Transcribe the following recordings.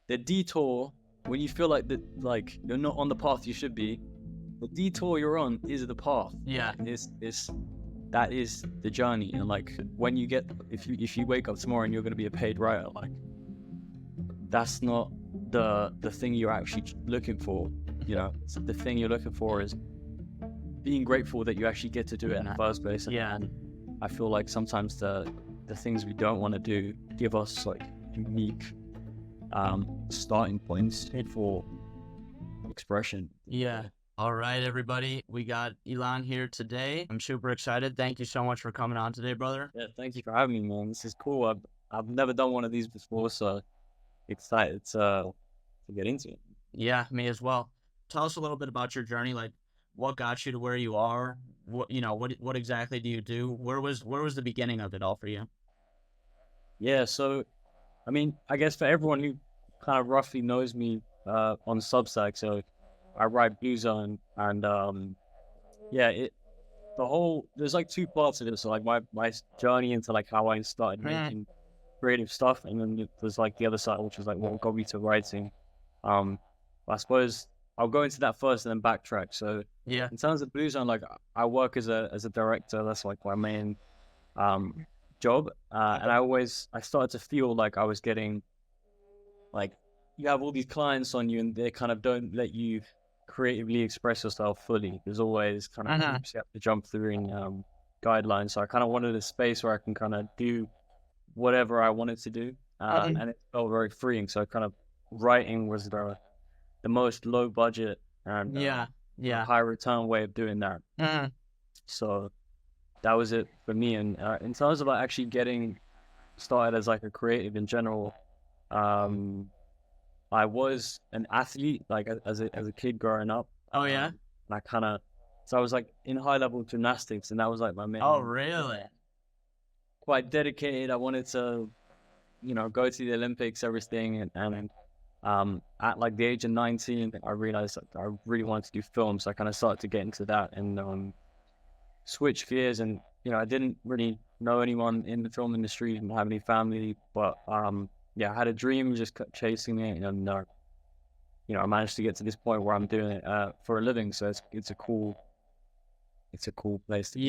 the detour, when you feel like you're not on the path you should be, the detour you're on is the path. Yeah. That is the journey. And like when you get, if you wake up tomorrow and you're going to be a paid writer, like that's not the thing you're actually looking for. You know, the thing you're looking for is being grateful that you actually get to do it in the first place. And I feel like sometimes the things we don't want to do give us like unique starting points for expression. Yeah. All right, everybody. We got Ilan here today. I'm super excited. Thank you so much for coming on today, brother. Yeah, thank you for having me, man. This is cool. I've never done one of these before, so excited to get into it. Yeah, me as well. Tell us a little bit about your journey. Like, what got you to where you are? What exactly do you do? Where was the beginning of it all for you? Yeah, so I mean, I guess for everyone who kind of roughly knows me on Substack, so I write Blue Zone, and there's like two parts of it. So like my journey into like how I started making creative stuff, and then there's like the other side, which is like what got me to writing. I suppose I'll go into that first and then backtrack. So Yeah. in terms of Blue Zone, like I work as a director. That's like my main job, and I started to feel like I was getting, like, you have all these clients on you and they kind of don't let you creatively express yourself fully. There's always kind of hoops you have to jump through in guidelines. So I kind of wanted a space where I can kind of do whatever I wanted to do, and it felt very freeing. So kind of writing was the most low budget and high return way of doing that. So that was it for me. And in terms of like actually getting started as like a creative in general, I was an athlete, like as a kid growing up. Oh yeah. And so I was like in high level gymnastics, and that was like my main. Oh really? Quite dedicated. I wanted to, go to the Olympics, everything, and at like the age of 19, I realized that I really wanted to do film, so I kind of started to get into that and switch gears. And I didn't really know anyone in the film industry, didn't have any family, but I had a dream, just kept chasing it, and I managed to get to this point where I'm doing it for a living. So it's a cool place to be.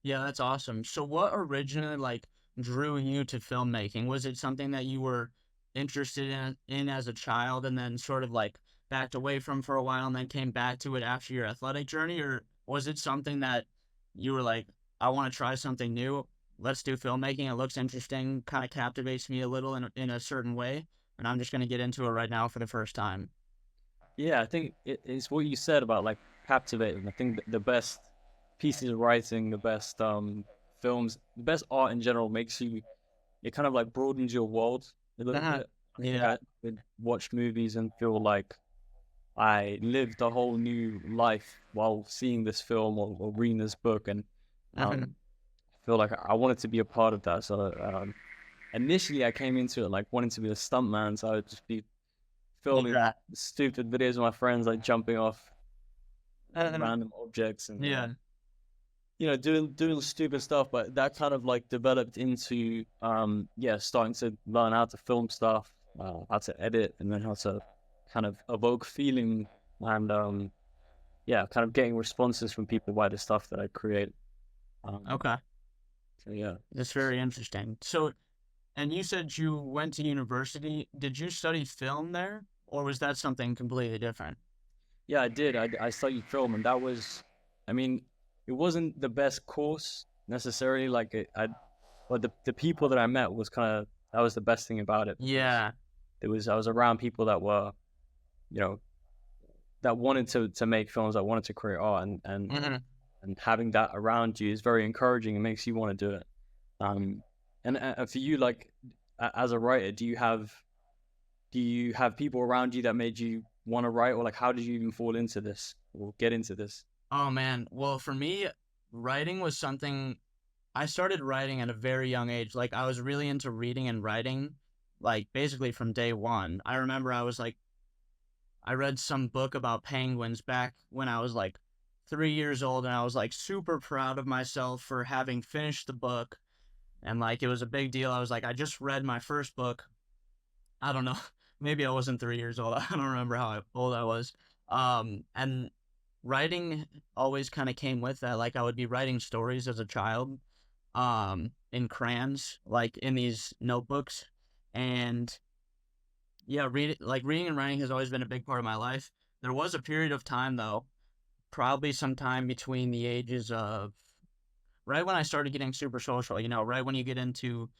Yeah, that's awesome. So what originally like drew you to filmmaking? Was it something that you were interested in as a child and then sort of like backed away from for a while and then came back to it after your athletic journey? Or was it something that you were like, I want to try something new, let's do filmmaking, it looks interesting, kind of captivates me a little in a certain way, and I'm just going to get into it right now for the first time? Yeah, I think it's what you said about like captivating. I think the best pieces of writing, the best films, the best art in general it kind of like broadens your world a little bit. Yeah. I watch movies and feel like I lived a whole new life while seeing this film or reading this book, and feel like I wanted to be a part of that. So initially I came into it like wanting to be a stuntman, so I would just be filming stupid videos of my friends, like jumping off random objects and doing stupid stuff. But that kind of like developed into starting to learn how to film stuff, how to edit, and then how to kind of evoke feeling, and kind of getting responses from people by the stuff that I create. Okay. So yeah, that's very interesting. So, and you said you went to university. Did you study film there, or was that something completely different? Yeah, I did. I studied film, and that was, I mean, it wasn't the best course necessarily. Like but the people that I met that was the best thing about it. Yeah. I was around people that were, that wanted to make films, that wanted to create art, and having that around you is very encouraging. It makes you want to do it. And for you, like as a writer, do you have people around you that made you want to write, or like how did you even fall into this or get into this? Oh man, well for me, writing was something I started writing at a very young age. Like I was really into reading and writing, like basically from day one. I remember I read some book about penguins back when I was like 3 years old, and I was like super proud of myself for having finished the book, and like it was a big deal. I was like, I just read my first book. I don't know, maybe I wasn't 3 years old. I don't remember how old I was. And writing always kind of came with that. Like I would be writing stories as a child, in crayons, like in these notebooks, and yeah, reading and writing has always been a big part of my life. There was a period of time though, probably sometime between the ages of right when I started getting super social, right when you get into,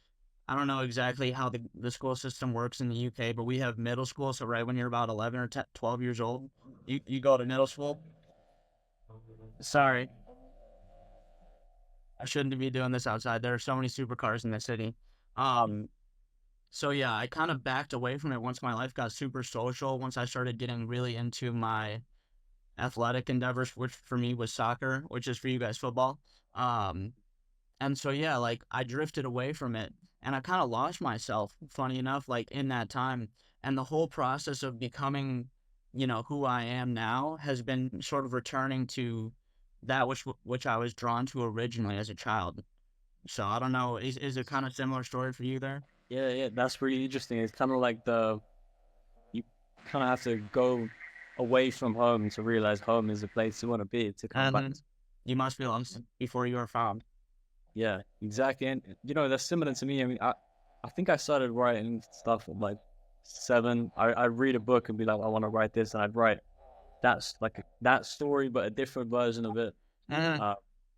I don't know exactly how the school system works in the UK, but we have middle school. So right when you're about 11 or 10, 12 years old, you go to middle school. Sorry, I shouldn't be doing this outside. There are so many supercars in the city. Um, so yeah, I kind of backed away from it once my life got super social. Once I started getting really into my athletic endeavors, which for me was soccer, which is for you guys football. Um, And so yeah, like I drifted away from it and I kind of lost myself, funny enough, like in that time. And the whole process of becoming, who I am now has been sort of returning to that which I was drawn to originally as a child. So I don't know, is it kind of similar story for you there? Yeah, yeah, that's really interesting. It's kind of like you kind of have to go away from home to realize home is the place you want to be to come back. And you must be lost before you are found. Yeah, exactly. And that's similar to me. I mean, I think I started writing stuff at like 7. I'd read a book and be like, I want to write this, and I'd write that's like that story, but a different version of it. Uh, Uh,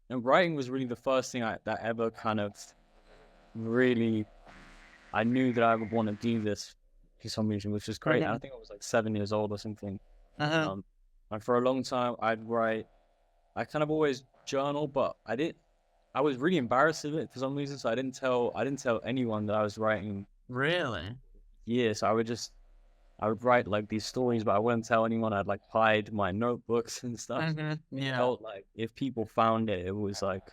and writing was really the first thing that ever kind of really I knew that I would want to do this for some reason, which is great. And I think I was like 7 years old or something. uh, Um, and for a long time, I'd write. I kind of always journal, but I did. I was really embarrassed of it for some reason, so I didn't tell anyone that I was writing. really? Years. I would write like these stories, but I wouldn't tell anyone. I'd like hide my notebooks and stuff. It Yeah. felt like if people found it, it was like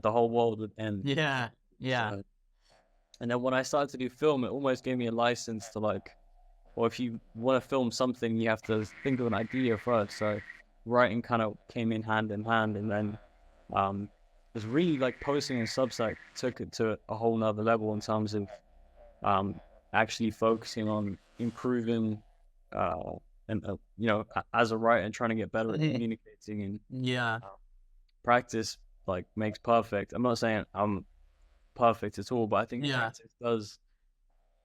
the whole world would end. Yeah. Yeah. So, and then when I started to do film, it almost gave me a license to like, well, if you want to film something, you have to think of an idea first. So writing kind of came in hand, and then um, it was really like posting and Substack took it to a whole nother level in terms of um, actually focusing on improving uh, and as a writer and trying to get better at communicating and Yeah. uh, practice like makes perfect. I'm not saying I'm perfect at all, but I think Yeah. practice does.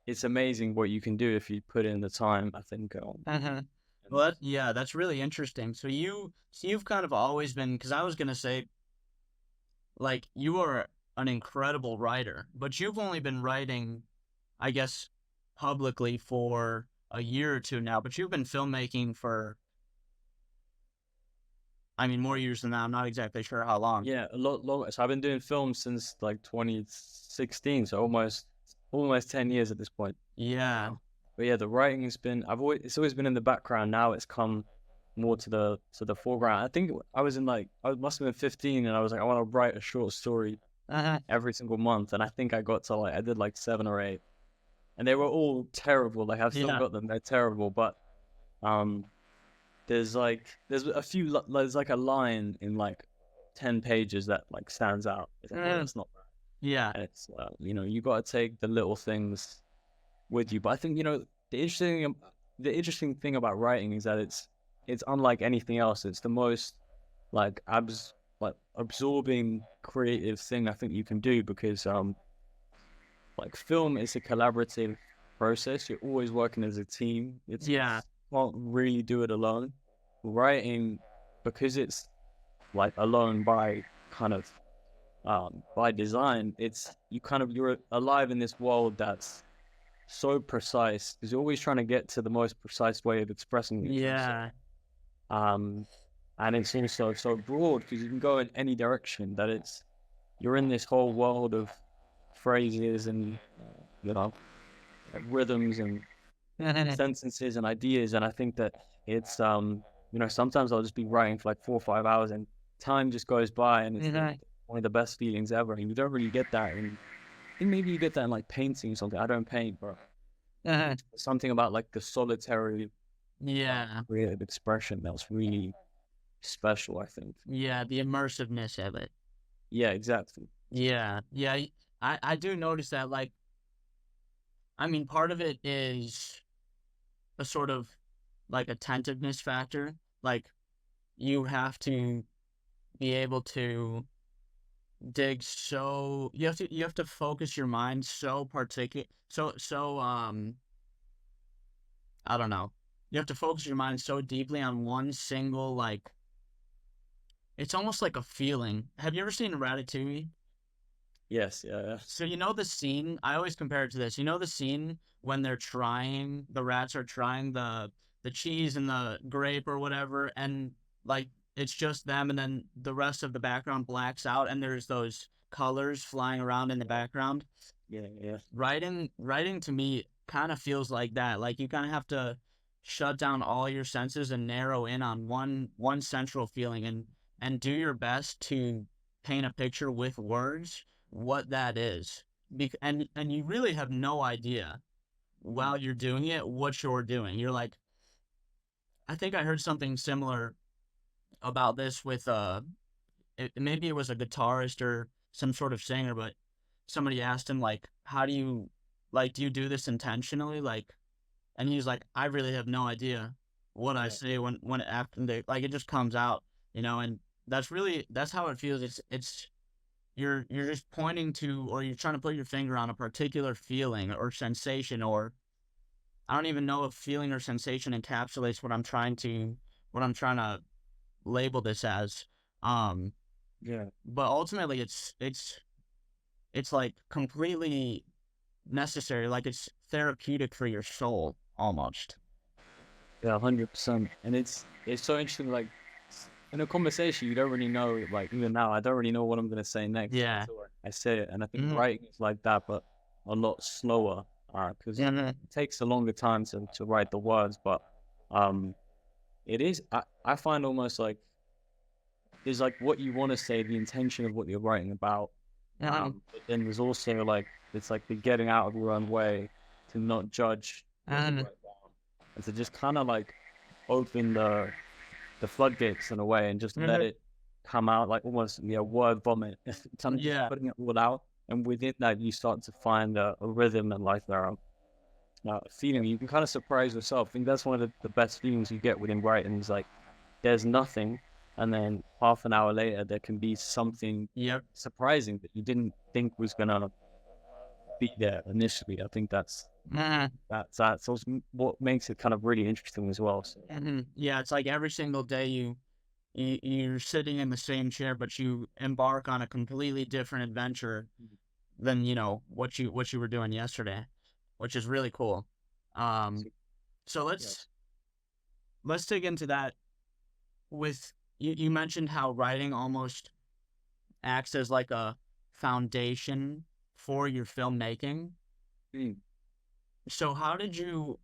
It's amazing what you can do if you put in the time. I think. And Well, yeah, that's really interesting. So you've kind of always been, because I was gonna say, like, you are an incredible writer, but you've only been writing, I guess, publicly for a year or two now. But you've been filmmaking for, I mean, more years than that. I'm not exactly sure how long. yeah, a lot longer. So I've been doing film since like 2016, so almost 10 years at this point. Yeah. But yeah, the writing has been it's always been in the background. Now it's come more to the foreground. I think I must have been 15 and I was like I want to write a short story Uh-huh. every single month, and I think I got to like I did like 7 or 8, and they were all terrible. Like I've still Yeah. got them. They're terrible, but um there's a few there's like a line in like 10 pages that like stands out. It's like, oh, Uh, that's not bad. yeah. And it's you got to take the little things with you. But I think the interesting thing about writing is that it's unlike anything else. It's the most like absorbing creative thing I think you can do because like film is a collaborative process. You're always working as a team. Yeah. Can't really do it alone. Writing, because it's like alone kind of by design, you're alive in this world that's so precise because you're always trying to get to the most precise way of expressing yourself. Yeah. Um, and it's also so broad because you can go in any direction. You're in this whole world of phrases and you know rhythms and sentences and ideas. And I think that it's sometimes I'll just be writing for like 4 or 5 hours and time just goes by and it's Yeah. one of the best feelings ever. And you don't really get that in. I think maybe you get that in like painting or something. I don't paint, but Uh-huh. something about like the solitary Yeah. creative expression that's really special, I think. Yeah. The immersiveness of it. Yeah, exactly. Yeah. Yeah. I do notice that, like, I mean, part of it is. a sort of like attentiveness factor. Like you have to be able to dig so you have to focus your mind so particular so I don't know. You have to focus your mind so deeply on one single like it's almost like a feeling. Have you ever seen Ratatouille? Yes, yeah, yeah. So you know the scene, I always compare it to this. You know the scene when the rats are trying the cheese and the grape or whatever, and like it's just them, and then the rest of the background blacks out, and there's those colors flying around in the background. Yeah, yeah. Writing to me kind of feels like that. Like you kind of have to shut down all your senses and narrow in on one central feeling and do your best to paint a picture with words what that is. And you really have no idea while you're doing it what you're doing. You're like, I think I heard something similar about this with maybe it was a guitarist or some sort of singer, but somebody asked him like, how do you like do you do this intentionally? Like, and he's like, I really have no idea what I Yeah. say when after they like it just comes out, and that's how it feels. It's you're just pointing to or you're trying to put your finger on a particular feeling or sensation, or I don't even know if feeling or sensation encapsulates what I'm trying to label this as. Um, Yeah. but ultimately it's like completely necessary, like it's therapeutic for your soul almost. Yeah, 100%. And it's so interesting. Like in a conversation, you don't really know. Like even now, I don't really know what I'm gonna say next Yeah. until I say it. And I think Mm-hmm. writing is like that, but a lot slower. Because Mm-hmm. it takes a longer time to write the words. But um, it is. I find almost like there's like what you want to say, the intention of what you're writing about. Mm-hmm. But then there's also like it's like the getting out of your own way to not judge what you Mm-hmm. write down, and to just kind of like open the floodgates in a way and just let Mm-hmm. it come out like almost word vomit, kind of just Yeah. putting it all out. And within that, you start to find a rhythm and like a feeling. You can kind of surprise yourself. I think that's one of the best feelings you get within writing. Is like there's nothing, and then half an hour later there can be something Yep. surprising that you didn't think was gonna be there initially. I think Mm-hmm. that's also what makes it kind of really interesting as well. So Mm-hmm. Yeah, it's like every single day you're sitting in the same chair, but you embark on a completely different adventure than what you were doing yesterday, which is really cool. Um, so, so yeah. let's dig into that. With you mentioned how writing almost acts as like a foundation for your filmmaking. Mm, So how did you?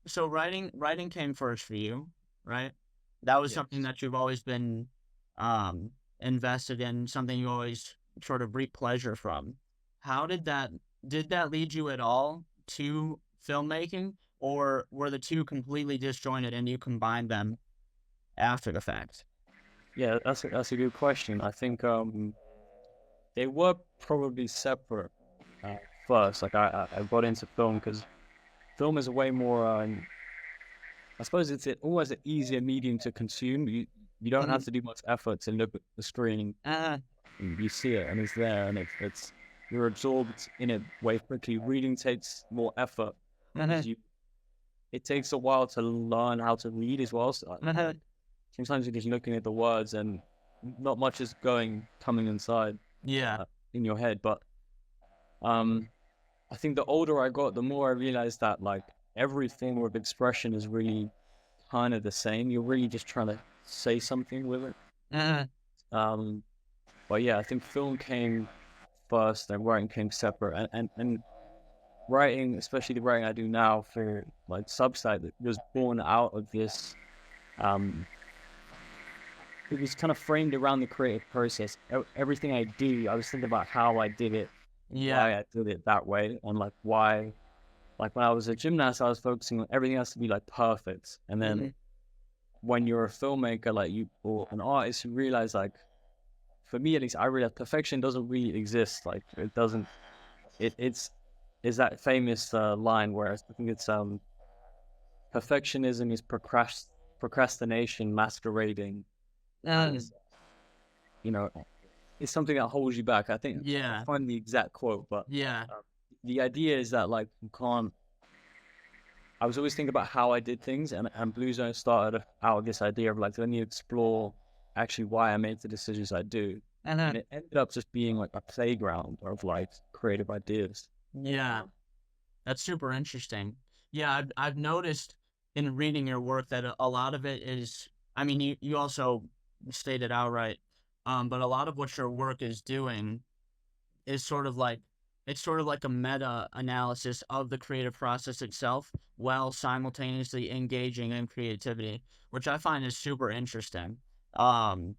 So writing came first for you, right? That was something yes. that you've always been um, invested in, something you always sort of reap pleasure from. How did that lead you at all to filmmaking, or were the two completely disjointed and you combined them after the fact? Yeah, that's a good question. I think they were probably separate first. Like I got into film because film is a way more. I suppose almost an easier medium to consume. You don't have Mhm. to do much effort to look at the screen. Uh, You see it and it's there, and it's you're absorbed in it way quickly. Reading takes more effort uh, because you it takes a while to learn how to read as well. So uh, sometimes you're just looking at the words and not much is coming inside yeah, in your head. But um, I think the older I got, the more I realized that like everything with expression is really kind of the same. You're really just trying to say something with it. uh, Um, but yeah, I think film came first and writing came separate. And writing, especially the writing I do now for like Substack, that was born out of this. Um, it was kind of framed around the creative process. Everything I do, I was thinking about how I did it, yeah, why I did it that way, and like why. Like when I was a gymnast, I was focusing on everything has to be like perfect. And then mhm, when you're a filmmaker, like you or an artist, you realize like, for me at least, I realize perfection doesn't really exist. Like it doesn't. It's is that famous line where I think it's perfectionism is procrastination masquerading Uh, as, you know, it's something that holds you back. I think I'll yeah, find the exact quote, but yeah, uh, the idea is that like you can't. I was always thinking about how I did things, and Blue Zone started out with this idea of like let me explore actually why I make the decisions I do, uh, and it ended up just being like a playground of like creative ideas. yeah. That's super interesting. Yeah, I've noticed in reading your work that a lot of it is. I mean, you also stated outright, but a lot of what your work is doing is sort of like it's sort of like a meta analysis of the creative process itself while simultaneously engaging in creativity, which I find is super interesting. Um,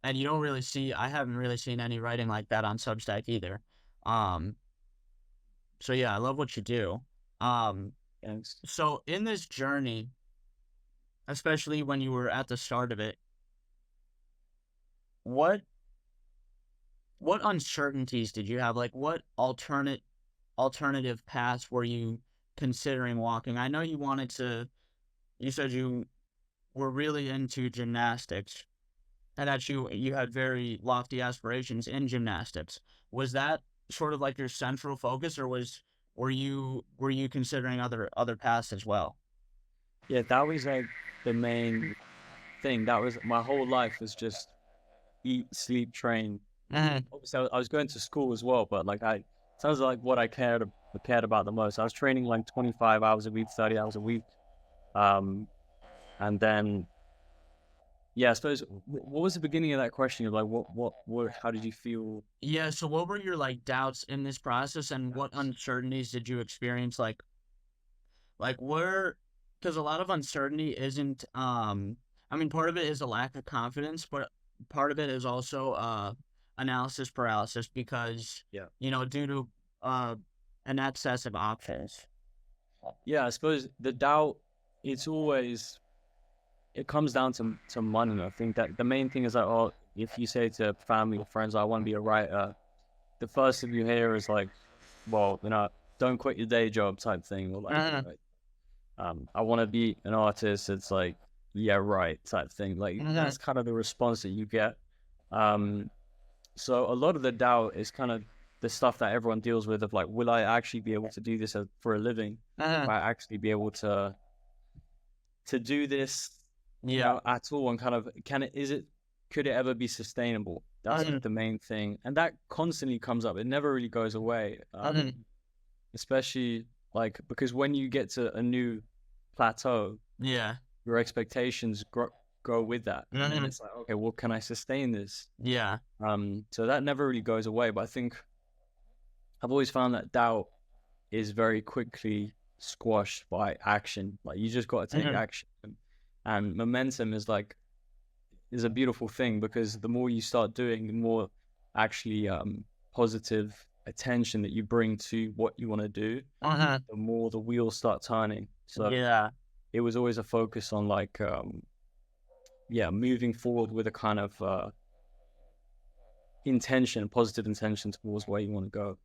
and you don't really see I haven't really seen any writing like that on Substack either. Um, so yeah, I love what you do. Um, Thanks. so in this journey, especially when you were at the start of it, what what uncertainties did you have? Like what alternative paths were you considering walking? I know you said you were really into gymnastics and that you had very lofty aspirations in gymnastics. Was that sort of like your central focus, or were you considering other paths as well? Yeah, that was like the main thing. That was my whole life was just eat, sleep, train. Uh-huh. Obviously, I was going to school as well, but like I sounds like what I cared about the most. I was training like 25 hours a week, 30 hours a week, um, and then yeah, I suppose what was the beginning of that question? Of like, what, how did you feel? Yeah, so what were your like doubts in this process and what That's- uncertainties did you experience like where because a lot of uncertainty isn't I mean part of it is a lack of confidence, but part of it is also analysis paralysis because Yeah, due to uh an excess of options. yeah. I suppose the doubt. It's always it comes down to money. I think that the main thing is that oh, if you say to family or friends, I want to be a writer, the first thing you hear is like, well, don't quit your day job type thing, or like, Uh-huh. I want to be an artist. It's like, yeah, right, type thing. Like Uh-huh. that's kind of the response that you get. Um, so a lot of the doubt is kind of the stuff that everyone deals with of like, will I actually be able to do this for a living? Uh-huh. Will I actually be able to do this, Yeah. at all? And kind of, could it ever be sustainable? That's Uh-huh. like the main thing, and that constantly comes up. It never really goes away. Uh-huh. Especially like because when you get to a new plateau, Yeah. your expectations go with that, and then Uh-huh. it's like, okay, well, can I sustain this? Yeah. So that never really goes away. But I think I've always found that doubt is very quickly squashed by action. Like you just got to take Uh-huh. action, and momentum is a beautiful thing because the more you start doing, the more actually positive attention that you bring to what you want to do, Uh-huh. the more the wheels start turning. So Yeah. it was always a focus on like, yeah, moving forward with a kind of positive intention towards where you want to go.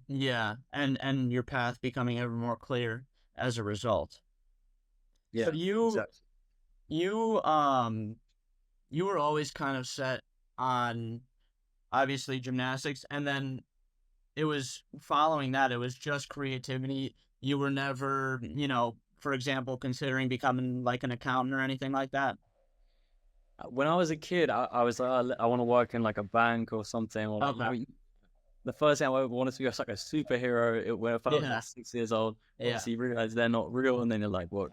Yeah. And your path becoming ever more clear as a result. So Yeah, exactly. you um you were always kind of set on obviously gymnastics, and then it was following that it was just creativity. You were never, for example, considering becoming like an accountant or anything like that. When I was a kid, I was like, I want to work in like a bank or something, or like, Okay. the first thing I ever wanted to be was like a superhero. When if I was like Yeah. 6 years old, Yeah. obviously you realize they're not real, and then you're like, what?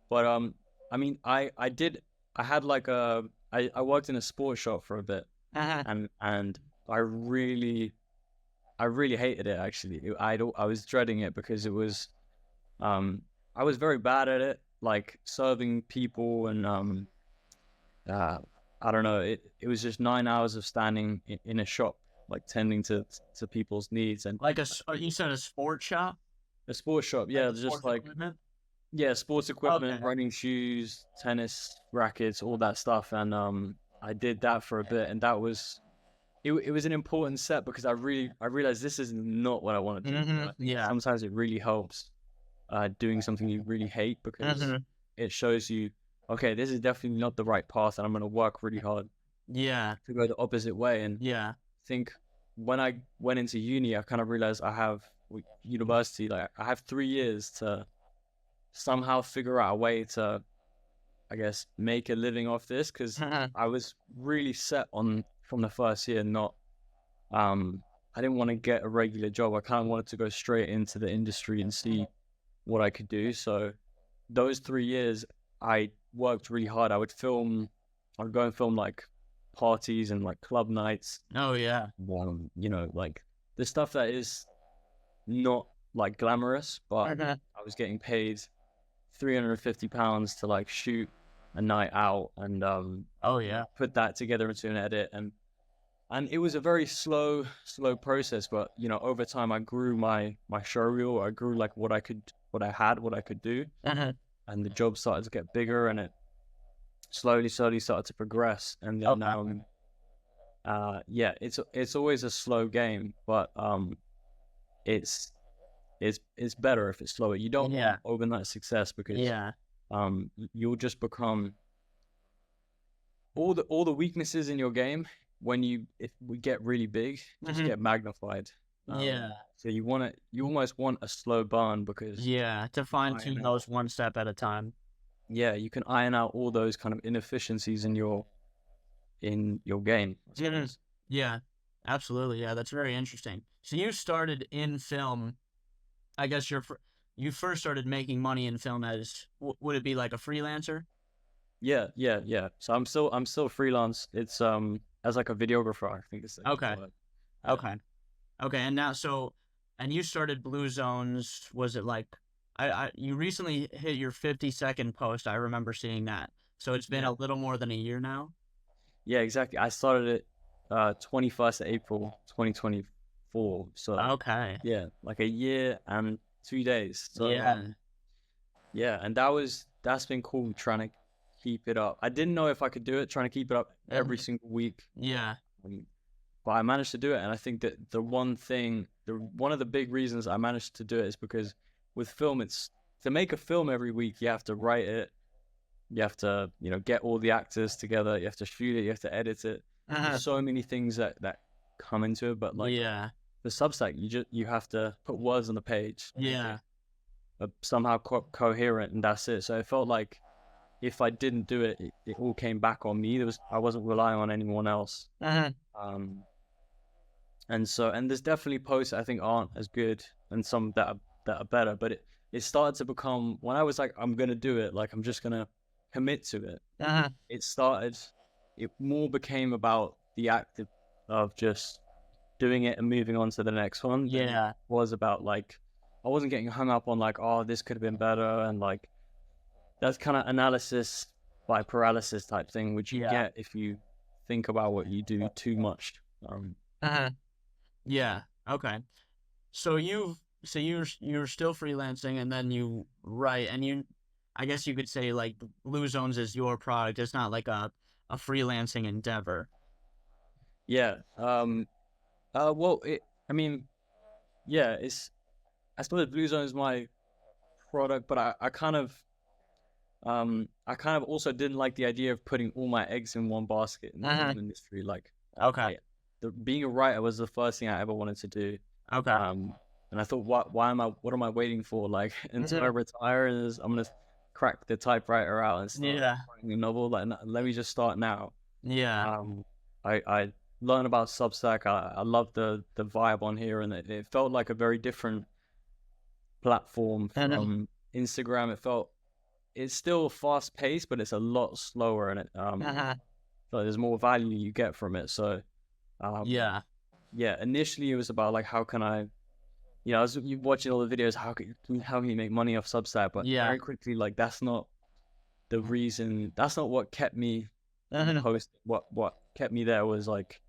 But I mean, I had like I worked in a sports shop for a bit, Uh-huh. and I really I really hated it actually. I was dreading it because it was um I was very bad at it, like serving people and uh I don't know. It was just 9 hours of standing in a shop, like tending to people's needs and Like you said a sports shop, a sports shop. like Yeah, the just sports like equipment. yeah, sports equipment, Okay. running shoes, tennis rackets, all that stuff. And I did that for a bit, and that was it was an important step because I realized this is not what I want to do. And I think Yeah. sometimes it really helps. doing something you really hate, because Mhm. it shows you, okay, this is definitely not the right path, and I'm going to work really hard Yeah. to go the opposite way. And Yeah. I think when I went into uni, I kind of realized I have university, like I have 3 years to somehow figure out a way to, I guess, make a living off this, because I was really set on from the first year not um I didn't want to get a regular job. I kind of wanted to go straight into the industry and see what I could do. So those 3 years, I worked really hard. I'd go and film like parties and like club nights. Oh yeah. Like the stuff that is not like glamorous, but Mhm. I was getting paid £350 to like shoot a night out and Oh yeah. put that together into an edit. And it was a very slow process, but over time I grew my show reel. I grew like what I could do, Mhm. and the job started to get bigger, and it slowly started to progress. And then Okay. yeah, it's always a slow game, but it's it's better if it's slower. You don't want Yeah. overnight success, because Yeah. you'll just become all the weaknesses in your game. If we get really big, just Mhm. get magnified. Yeah. So you almost want a slow burn, because Yeah. To fine iron tune out those one step at a time. yeah, you can iron out all those kind of inefficiencies in your game, I Mhm. suppose. Yeah. Absolutely. Yeah. That's very interesting. So you started in film. I guess you first started making money in film as would it be like a freelancer? Yeah. So I'm still freelance. It's as like a videographer, I think is the Okay. word. Yeah. Okay. Okay. And now and you started Blue Zones. Was it like you recently hit your 50-second post? I remember seeing that. So it's been Yeah. a little more than a year now. Yeah, exactly. I started it 21st of April 2024. So Okay. yeah, like a year and 2 days. So Yeah. yeah, and that's been cool trying to keep it up. I didn't know if I could do it, trying to keep it up every Mhm. single week. Yeah. Um, but I managed to do it, and I think that one of the big reasons I managed to do it is because with film, it's to make a film every week, you have to write it, you have to get all the actors together, you have to shoot it, you have to edit it. There's Uh-huh. so many things that come into it. But like Yeah. the Substack, you have to put words on the page, make Yeah. it somehow coherent, and that's it. So it felt like if I didn't do it, it all came back on me. I wasn't relying on anyone else. Uh-huh. um and there's definitely posts I think aren't as good, and some that are better. But it started to become, when I was like, I'm gonna do it, like I'm just gonna commit to it. Uh-huh. It more became about the act of just doing it and moving on to the next one than it Yeah. was about like, I wasn't getting hung up on like, oh, this could have been better, and like that's kind of analysis by paralysis type thing, which you Yeah. get if you think about what you do too much. Uh-huh. Yeah. Okay. So you're still freelancing and then you write and I guess you could say like Blue Zones is your product. It's not like a freelancing endeavor. Yeah. Well, I mean, yeah, I suppose Blue Zone is my product, but I kind of also didn't like the idea of putting all my eggs in one basket in the Uh-huh. film industry. Like, Okay. being a writer was the first thing I ever wanted to do. Okay. Um, and I thought, what am I waiting for? Like, until I Mhm. retire, and I'm gonna crack the typewriter out and start Yeah. writing a novel. Like, let me just start now. Yeah. I learned about Substack. I love the vibe on here, and it felt like a very different platform Mhm. from Instagram. It's still fast paced, but it's a lot slower, and Uh-huh. so there's more value you get from it. So um, Yeah. yeah, initially it was about like, how can I, I was watching all the videos, how can you make money off Substack, but Yeah. very quickly, like, that's not the reason. That's not what kept me Uh-huh. post. What kept me there was like,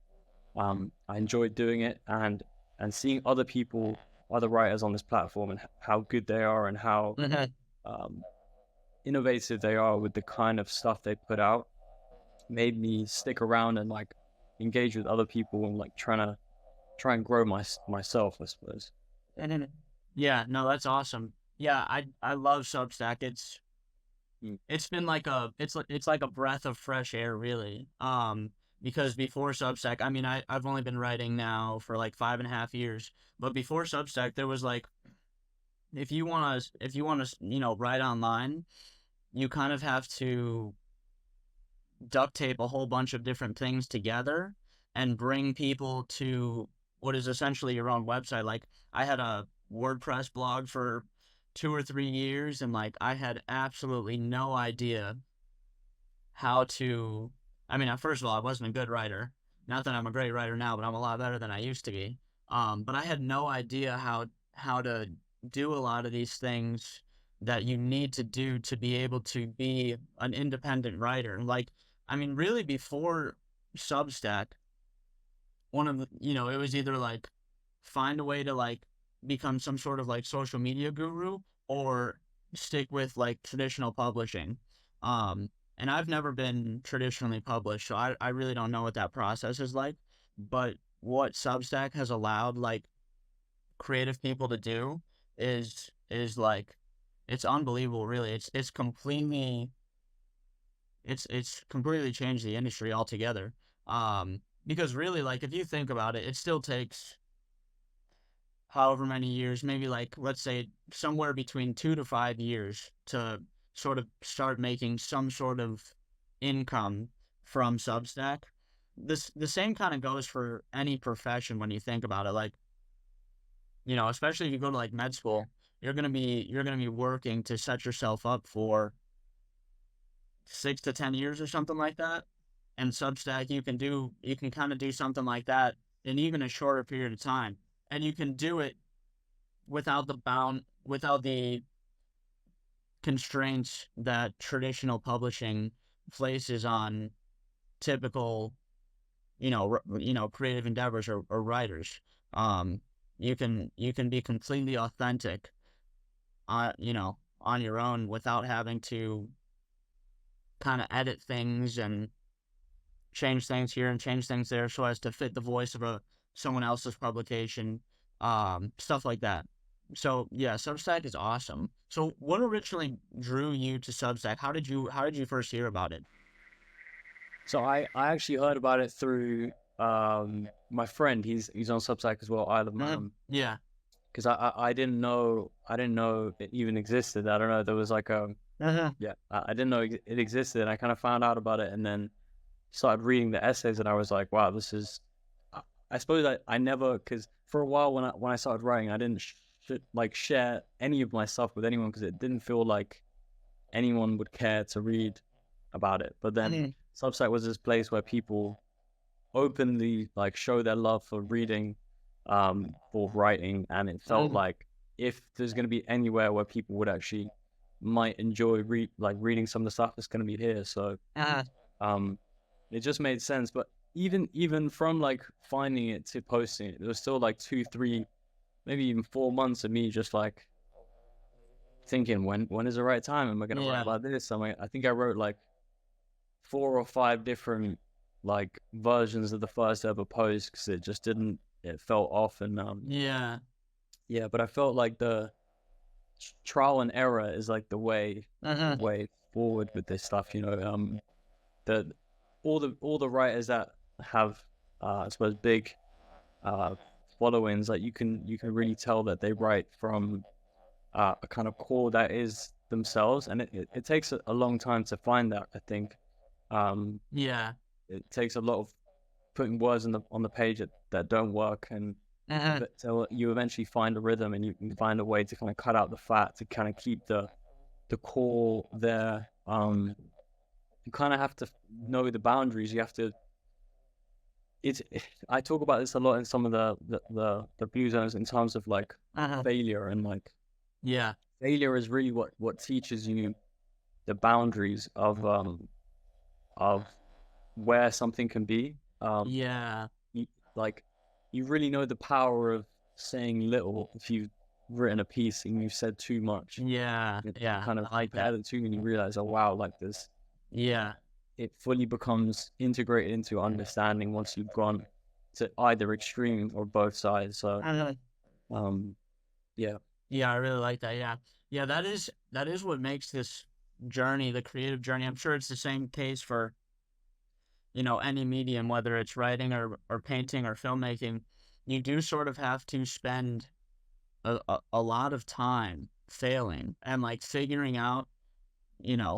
I enjoyed doing it, and seeing other writers on this platform, and how good they are, and how Uh-huh. um, innovative they are with the kind of stuff they put out, made me stick around and like engage with other people, and like try and grow myself, I suppose. Mhm. Yeah, no, that's awesome. Yeah, I love Substack. Mm. It's been like it's like a breath of fresh air, really. Because before Substack, I mean, I've only been writing now for like 5.5 years, but before Substack, there was like, if you wanna write online, you kind of have to duct tape a whole bunch of different things together and bring people to what is essentially your own website. Like, I had a WordPress blog for 2 or 3 years, and like I had absolutely no idea how to. I mean, first of all, I wasn't a good writer. Not that I'm a great writer now, but I'm a lot better than I used to be. But I had no idea how to do a lot of these things that you need to do to be able to be an independent writer. Like, I mean, really, before Substack, one of the, it was either like find a way to like become some sort of like social media guru, or stick with like traditional publishing. Um, and I've never been traditionally published, so I really don't know what that process is like. But what Substack has allowed like creative people to do is like, it's unbelievable, really. It's completely changed the industry altogether. Because really, like, if you think about it, it still takes however many years, maybe like, let's say somewhere between 2 to 5 years to sort of start making some sort of income from Substack. The same kind of goes for any profession when you think about it. Like, especially if you go to like med school, you're gonna be working to set yourself up for 6 to 10 years or something like that. And Substack, you can kind of do something like that in even a shorter period of time, and you can do it without the constraints that traditional publishing places on typical, creative endeavors, or writers. Um, you can be completely authentic, on your own, without having to kind of edit things and change things here and change things there so as to fit the voice of someone else's publication, stuff like that. So yeah, Substack is awesome. So what originally drew you to Substack? How did you first hear about it? So I actually heard about it through my friend. He's on Substack as well, Ilan. Yeah. Because I didn't know it even existed. I don't know. There was like a Uh-huh. yeah. I didn't know it existed. And I kind of found out about it, and then started reading the essays, and I was like, wow, this is. I suppose I never, because for a while when I started writing, I didn't like share any of my stuff with anyone because it didn't feel like anyone would care to read about it. But then Mhm. Substack was this place where people openly like show their love for reading, for writing, and it felt Mhm. like if there's going to be anywhere where people would actually might enjoy reading some of the stuff, it's going to be here. So Uh-huh. um, it just made sense. But even from like finding it to posting it, there was still like 2, 3, maybe even 4 months of me just like thinking when is the right time? Am I going to write Yeah. about this? I think I wrote like 4 or 5 different like versions of the first ever post because it just didn't. It felt off, and Yeah. yeah. But I felt like the trial and error is like the Uh-huh. way forward with this stuff. The all the writers that have I suppose big uh followings, like you can really tell that they write from a kind of core that is themselves, and it takes a long time to find that. I think um Yeah. it takes a lot of putting words on the page that don't work, and Uh-huh. but so you eventually find a rhythm, and you can find a way to kind of cut out the fat to kind of keep the core there. You kind of have to know the boundaries. You have to. It's. I talk about this a lot in some of the blue zones in terms of like Uh-huh. failure, and like Yeah. failure is really what teaches you the boundaries of where something can be. Yeah. You, like you really know the power of saying little if you've written a piece and you've said too much. Yeah. You Yeah. kind I of like compare that. the two and you realize, oh wow, like this, Yeah. it fully becomes integrated into understanding once you've gone to either extreme or both sides. So Uh-huh. um yeah. Yeah, I really like that. Yeah. Yeah, that is what makes this journey, the creative journey. I'm sure it's the same case for, any medium, whether it's writing or painting or filmmaking. You do sort of have to spend a lot of time failing and like figuring out,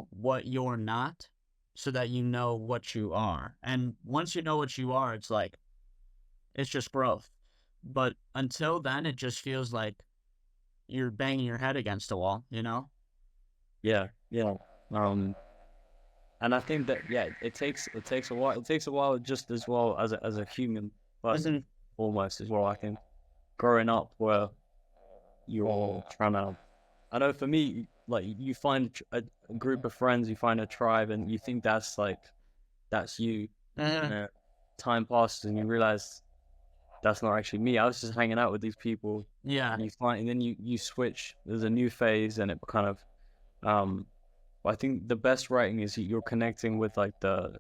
what you're not so that you know what you are. And once you know what you are, it's like it's just growth. But until then, it just feels like you're banging your head against a wall, you know? Yeah, yeah. Um, and I think that yeah, it takes a while. It takes a while just as well as a human person, Mhm. almost as well. I think growing up where you're trying to. I know for me, like you find a group of friends, you find a tribe, and you think that's you. And Mhm. then time passes, and you realize that's not actually me. I was just hanging out with these people, Yeah. and and then you switch. There's a new phase, and it kind of um. I think the best writing is you're connecting with like the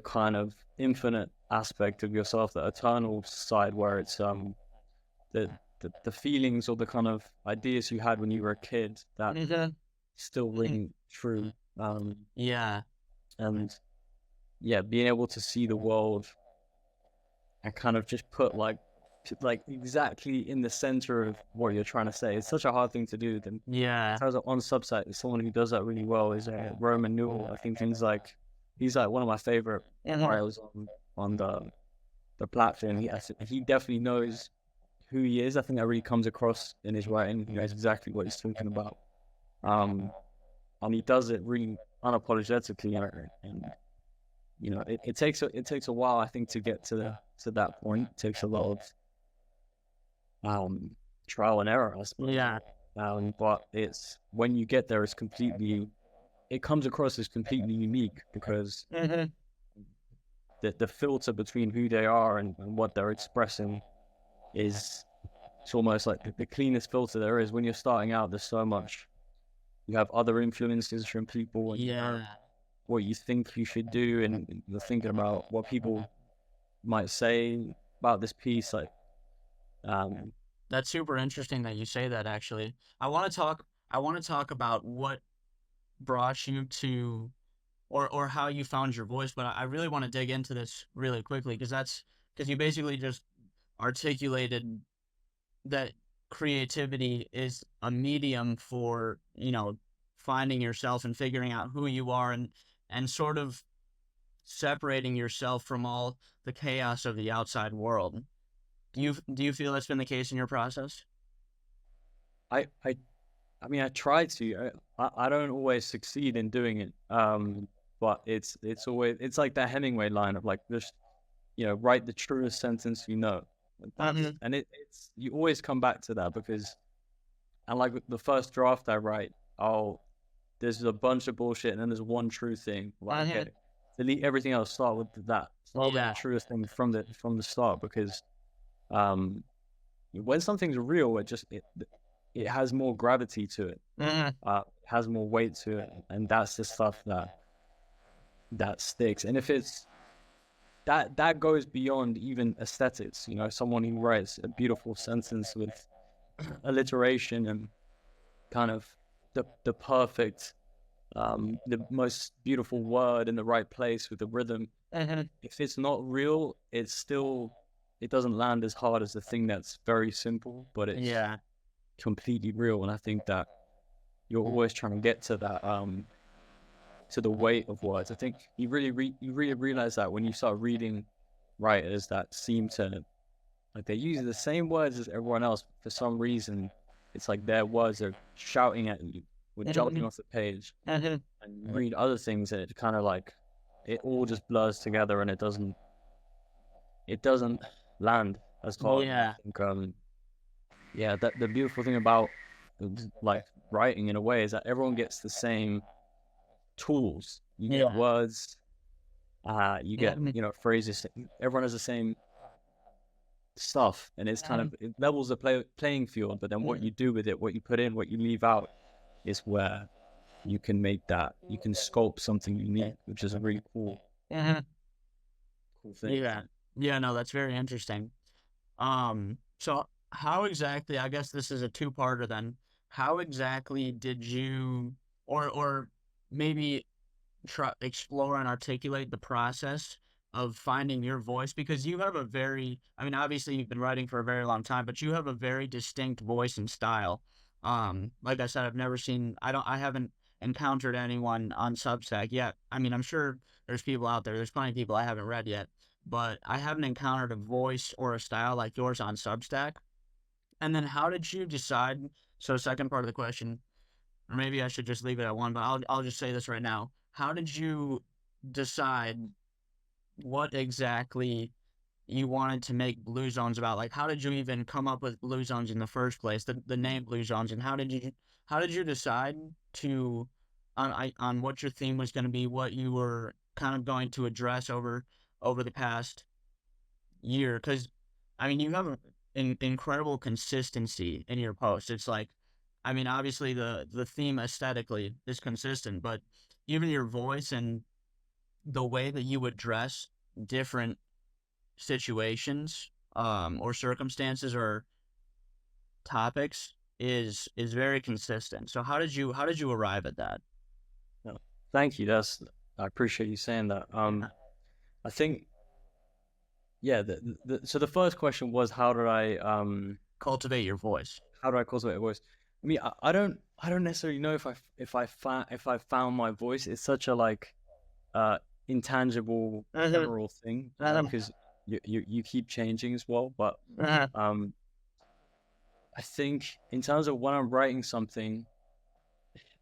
kind of infinite aspect of yourself, the eternal side, where it's the the feelings or the kind of ideas you had when you were a kid that Mhm. still ring true. Um, Yeah. and yeah, being able to see the world and kind of just put like exactly in the center of what you're trying to say. It's such a hard thing to do. Then Yeah. as on Substack, someone who does that really well is Roman Newell. I think he's like one of my favorite Mhm. writers on the platform. He definitely knows who he is. I think that really comes across in his writing. He knows exactly what he's talking about. Um, and he does it really unapologetically. And it takes a while, I think, to get to that point. It takes a lot of um trial and error, I suppose. Yeah. But it's when you get there, it comes across as completely unique because Mhm. the filter between who they are and what they're expressing is it's almost like the cleanest filter there is. When you're starting out, there's so much. You have other influences from people, and you have Yeah. what you think you should do, and you're thinking about what people might say about this piece. Um, That's super interesting that you say that actually. I want to talk about what brought you to or how you found your voice, but I really want to dig into this really quickly because you basically just articulated that creativity is a medium for, finding yourself and figuring out who you are and sort of separating yourself from all the chaos of the outside world. Do you feel that's been the case in your process? I, I, I mean, I try to. I don't always succeed in doing it. But it's always it's like that Hemingway line of like just write the truest sentence you know. Like that's Mhm. and it's you always come back to that because and like the first draft I write, oh, there's a bunch of bullshit and then there's one true thing. Like okay, Mhm. delete everything else. Start with that. Start with the Yeah. truest thing from the start because um when something's real, it has more gravity to it. Mhm. Has more weight to it, and that's the stuff that sticks. And if it's that goes beyond even aesthetics. Someone who writes a beautiful sentence with alliteration and kind of the perfect, the most beautiful word in the right place with the rhythm. Mhm. If it's not real, it doesn't land as hard as the thing that's very simple, but it's Yeah. completely real. And I think that you're always trying to get to the weight of words. I think you really realize that when you start reading writers that seem to like they use the same words as everyone else for some reason. It's like their words are shouting at you, or jumping Mhm. off the page, Mhm. and you read other things, and it kind of like it all just blurs together, and it doesn't land as hard. And I Yeah. think yeah, that the beautiful thing about like writing in a way is that everyone gets the same tools. You get Yeah. words, you get Mhm. phrases. Everyone has the same stuff, and it's kind Mhm. of it levels the playing field. But then what you do with it, what you put in, what you leave out, is where you can sculpt something unique, which is a really Mhm. cool thing. Yeah. Yeah, no, that's very interesting. So how exactly, I guess this is a two-parter then. how exactly did you, or maybe try explore and articulate the process of finding your voice, because you have a very, I mean, obviously you've been writing for a very long time, but you have a very distinct voice and style. Like I said, I haven't encountered anyone on Substack yet. I mean, I'm sure there's people out there, there's plenty of people I haven't read yet, but I haven't encountered a voice or a style like yours on Substack. And then how did you decide? So, second part of the question, or maybe I should just leave it at one, but I'll just say this right now. How did you decide what exactly you wanted to make Blue Zones about? Like, how did you even come up with Blue Zones in the first place? The name Blue Zones, and how did you decide to on what your theme was going to be, what you were kind of going to address over the past year? Because I mean, you have an incredible consistency in your posts. It's like, I mean, obviously the theme aesthetically is consistent, but even your voice and the way that you address different situations, or circumstances or topics is very consistent. So how did you arrive at that? No. Thank you. I appreciate you saying that. Yeah. I think yeah. So the first question was Cultivate your voice. how do I cultivate a voice? I mean, I don't necessarily know if I found my voice. It's such a like uh intangible, Mhm. ephemeral thing, Um, because you keep changing as well. But uh, um, I think in terms of when I'm writing something,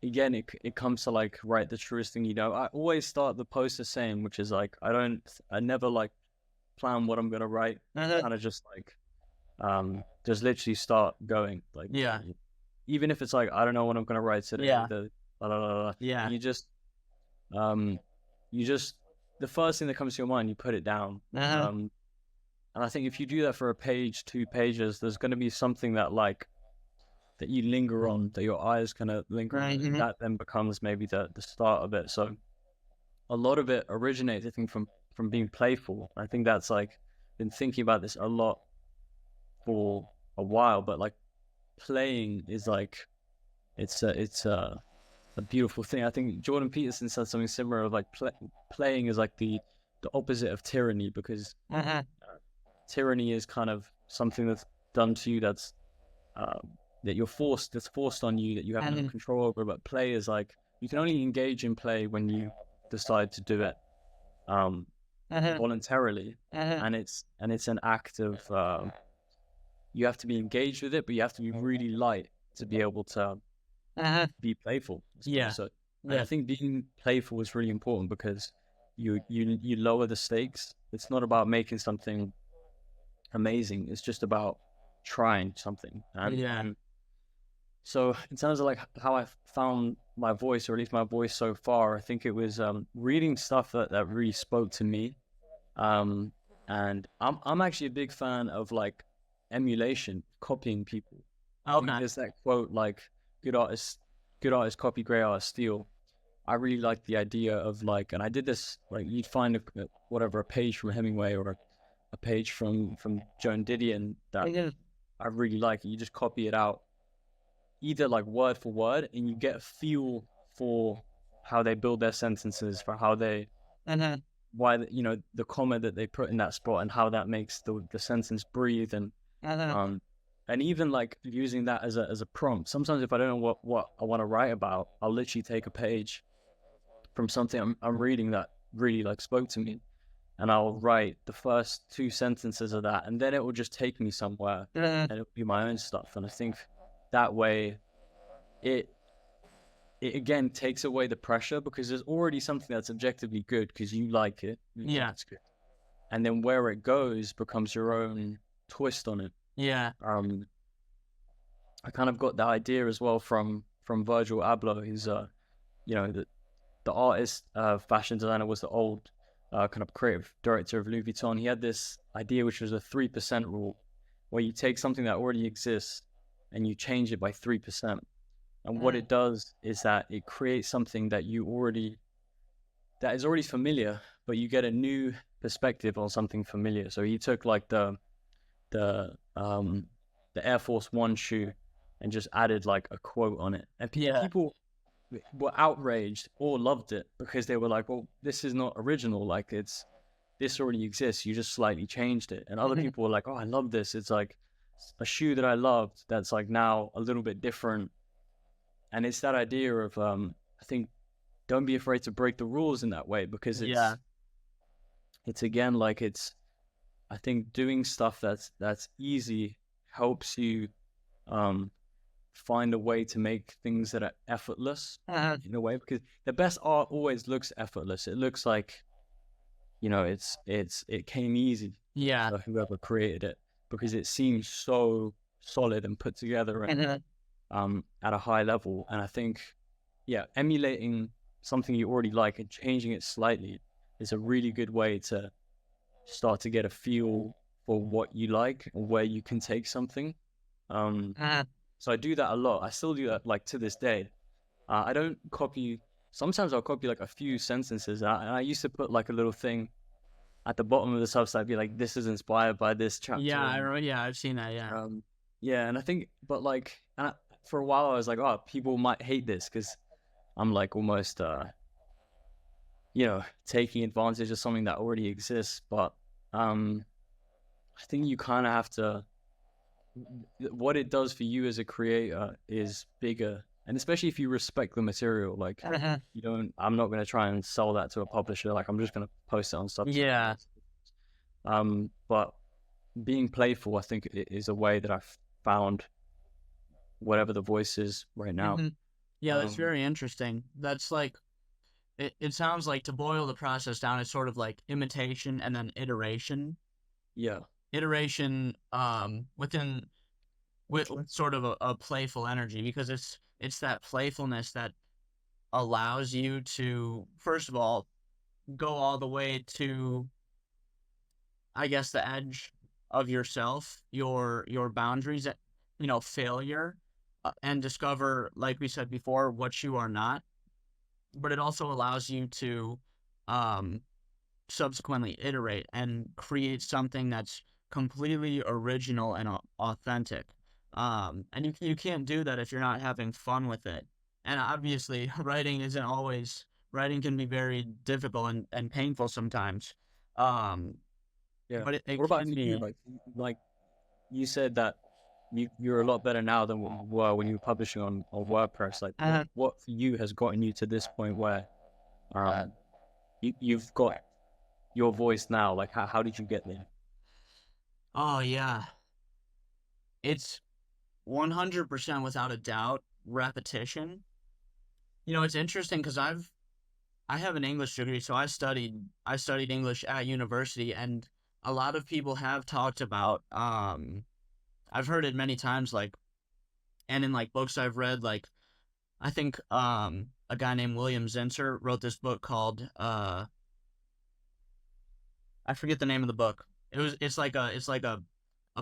again, it comes to like write the truest thing you know. I always start the post the same, which is like I never like plan what I'm gonna write. uh, Kind of just literally start going. Like yeah, even if it's like I don't know what I'm gonna write today, yeah, and yeah, um you just the first thing that comes to your mind, you put it down. uh, Um, and I think if you do that for a page, 2 pages, there's gonna be something that you linger on, that your eyes kind of linger on, right, and mhm. that then becomes maybe the start of it. So a lot of it originates, I think, from being playful. I think that's like been thinking about this a lot for a while, but like playing is like it's a beautiful thing. I think Jordan Peterson said something similar of like playing is like the opposite of tyranny, because uh, tyranny is kind of something that's done to you, uh, that's forced on you, that you have no uh, control over. But play is like you can only engage in play when you decide to do it um, uh, voluntarily, uh, and it's an act of you have to be engaged with it, but you have to be really light to be able to uh, be playful, I suppose. yeah, So I yeah, think being playful is really important, because you lower the stakes. It's not about making something amazing. It's just about trying something. yeah, And so in terms of like how I found my voice, or at least my voice so far, I think it was reading stuff that really spoke to me. Um, and I'm actually a big fan of like emulation, copying people. I think okay, there's that quote like good artists good artists copy, great artists steal. I really like the idea of like, and I did this like you'd find a page from Hemingway, or a page from Joan Didion that uh, I really like. You just copy it out, either like word for word, and you get a feel for how they build their sentences, for how they uh, why the comma that they put in that spot, and how that makes the sentence breathe, uh, um and even like using that as a prompt. Sometimes if I don't know what I want to write about, I'll literally take a page from something I'm reading that really like spoke to me, and I'll write the first two sentences of that, and then it will just take me somewhere, uh, and it'll be my own stuff. And I think that way it it again takes away the pressure, because there's already something that's objectively good because you like it, you think yeah, it's good, and then where it goes becomes your own twist on it. yeah, um I kind of got the idea as well from Virgil Abloh, who's you know the artist, fashion designer, was the old kind of creative director of Louis Vuitton. He had this idea, which was a 3% rule, where you take something that already exists and you change it by 3%. And what uh, it does is that it creates something that is already familiar, but you get a new perspective on something familiar. So he took like the the Air Force One shoe, and just added like a quote on it, and Yeah. people were outraged or loved it because they were like, well, this is not original, like this already exists, you just slightly changed it. And other people were like, oh, I love this, it's like a shoe that I loved that's like now a little bit different. And it's that idea of I think don't be afraid to break the rules in that way, because Yeah. it's again like it's I think doing stuff that's easy helps you um find a way to make things that are effortless in a way, because the best art always looks effortless. It looks like, it came easy Yeah. to whoever created it, because it seems so solid and put together and at a high level. And I think, yeah, emulating something you already like and changing it slightly is a really good way to start to get a feel for what you like and where you can take something. Um, so I do that a lot. I still do that like to this day. I don't copy. Sometimes I'll copy like a few sentences, and I used to put like a little thing at the bottom of the subsite, be like, "This is inspired by this Yeah, chapter." And yeah, I've seen that. Yeah. yeah, and I think, but like, for a while I was like, "Oh, people might hate this because I'm like almost, taking advantage of something that already exists." But I think you kind of have to. What it does for you as a creator is bigger, and especially if you respect the material. Like, you don't. I'm not going to try and sell that to a publisher. Like, I'm just going to post it on Substack. Yeah. But being playful, I think, is a way that I've found whatever the voice is right now. Yeah, that's Um, very interesting. That's like it sounds like, to boil the process down, it's sort of like imitation and then iteration. yeah, Iteration within with sort of a playful energy, because it's that playfulness that allows you to, first of all, go all the way to, I guess, the edge of yourself, your boundaries, failure, and discover, like we said before, what you are not. But it also allows you to um, subsequently iterate and create something that's completely original and authentic. And you can't do that if you're not having fun with it. And obviously, writing can be very difficult and painful sometimes. Um, yeah. but What it about can for you? be. Like you said that you're a lot better now than what you were when you were publishing on WordPress. Like, what for you has gotten you to this point where you've got your voice now? Like, how did you get there? Oh yeah, it's 100% without a doubt repetition. It's interesting because I have an English degree, so I studied English at university, and a lot of people have talked about. I've heard it many times, like, and in like books I've read, like, I think a guy named William Zinsser wrote this book called I forget the name of the book. It's like a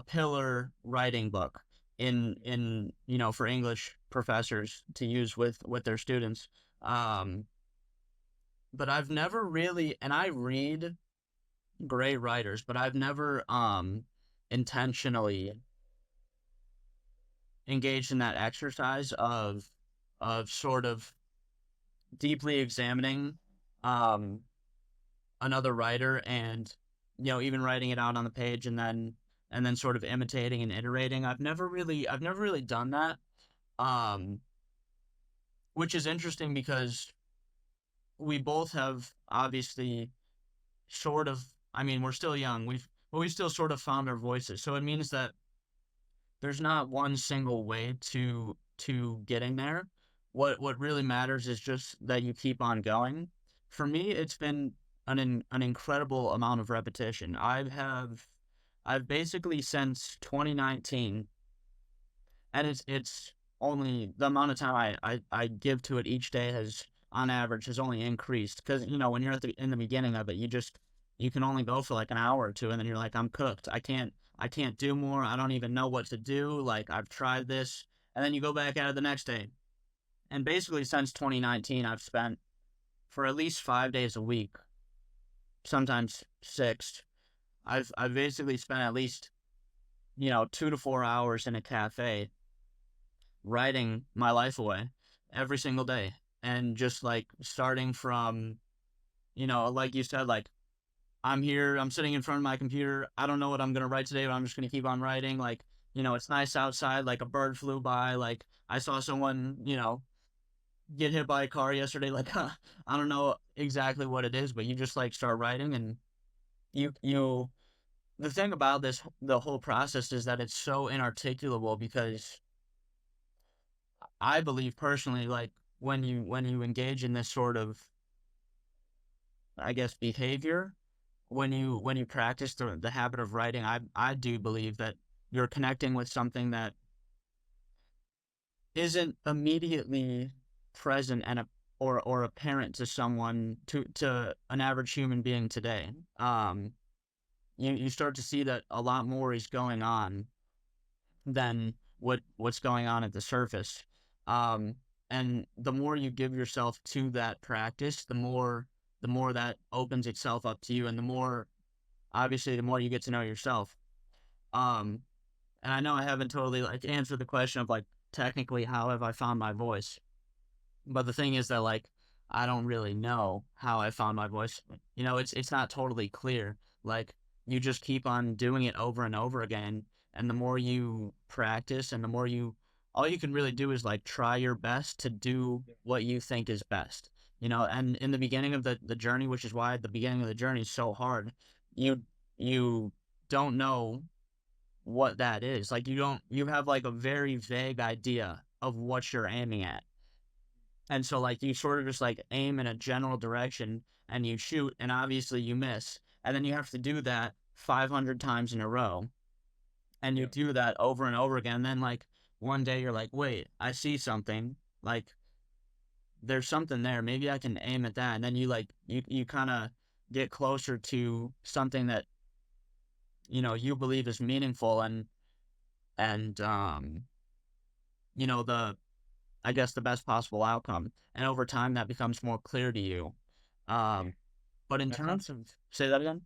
pillar writing book in for English professors to use with their students. Um, but I've never really, and I read great writers, but I've never intentionally engaged in that exercise of sort of deeply examining um another writer, and even writing it out on the page, and then sort of imitating and iterating. I've never really done that. Um which is interesting because we both have obviously sort of, I mean, we're still young. We still sort of found our voices. So it means that there's not one single way to getting there. What really matters is just that you keep on going. For me, it's been an incredible amount of repetition. I've basically, since 2019, and it's only the amount of time I give to it each day has, on average, has only increased, because when you're in the beginning of it, you can only go for like an hour or two, and then you're like, I'm cooked. I can't do more. I don't even know what to do. Like, I've tried this. And then you go back at it the next day. And basically, since 2019, I've spent, for at least 5 days a week, sometimes six. I've basically spent at least 2 to 4 hours in a cafe, writing my life away every single day, and just like starting from, like you said, like I'm here, I'm sitting in front of my computer. I don't know what I'm going to write today, but I'm just going to keep on writing. Like, it's nice outside, like a bird flew by. Like, I saw someone, get hit by a car yesterday. Like, I don't know exactly what it is, but you just like start writing. And the thing about the whole process is that it's so inarticulable, because I believe personally, like, when you engage in this sort of, I guess, behavior, when you practice the habit of writing, I do believe that you're connecting with something that isn't immediately present or apparent to someone, to an average human being today. You start to see that a lot more is going on than what's going on at the surface. Um, and the more you give yourself to that practice, the more that opens itself up to you, and the more, obviously, the more you get to know yourself. Um, and I know I haven't totally like answered the question of like technically how have I found my voice, but the thing is that like I don't really know how I found my voice. It's not totally clear. Like, you just keep on doing it over and over again, and the more you practice, and the more all you can really do is like try your best to do what you think is best. And in the beginning of the journey, which is why the beginning of the journey is so hard, you you don't know what that is. Like, you have like a very vague idea of what you're aiming at. And so like you sort of just like aim in a general direction and you shoot, and obviously you miss. And then you have to do that 500 times in a row. And you do that over and over again. And then like one day you're like, wait, I see something. Like, there's something there. Maybe I can aim at that. And then you kind of get closer to something that, you believe is meaningful, and the, I guess, the best possible outcome. And over time, that becomes more clear to you. Um, but in terms of, say that again.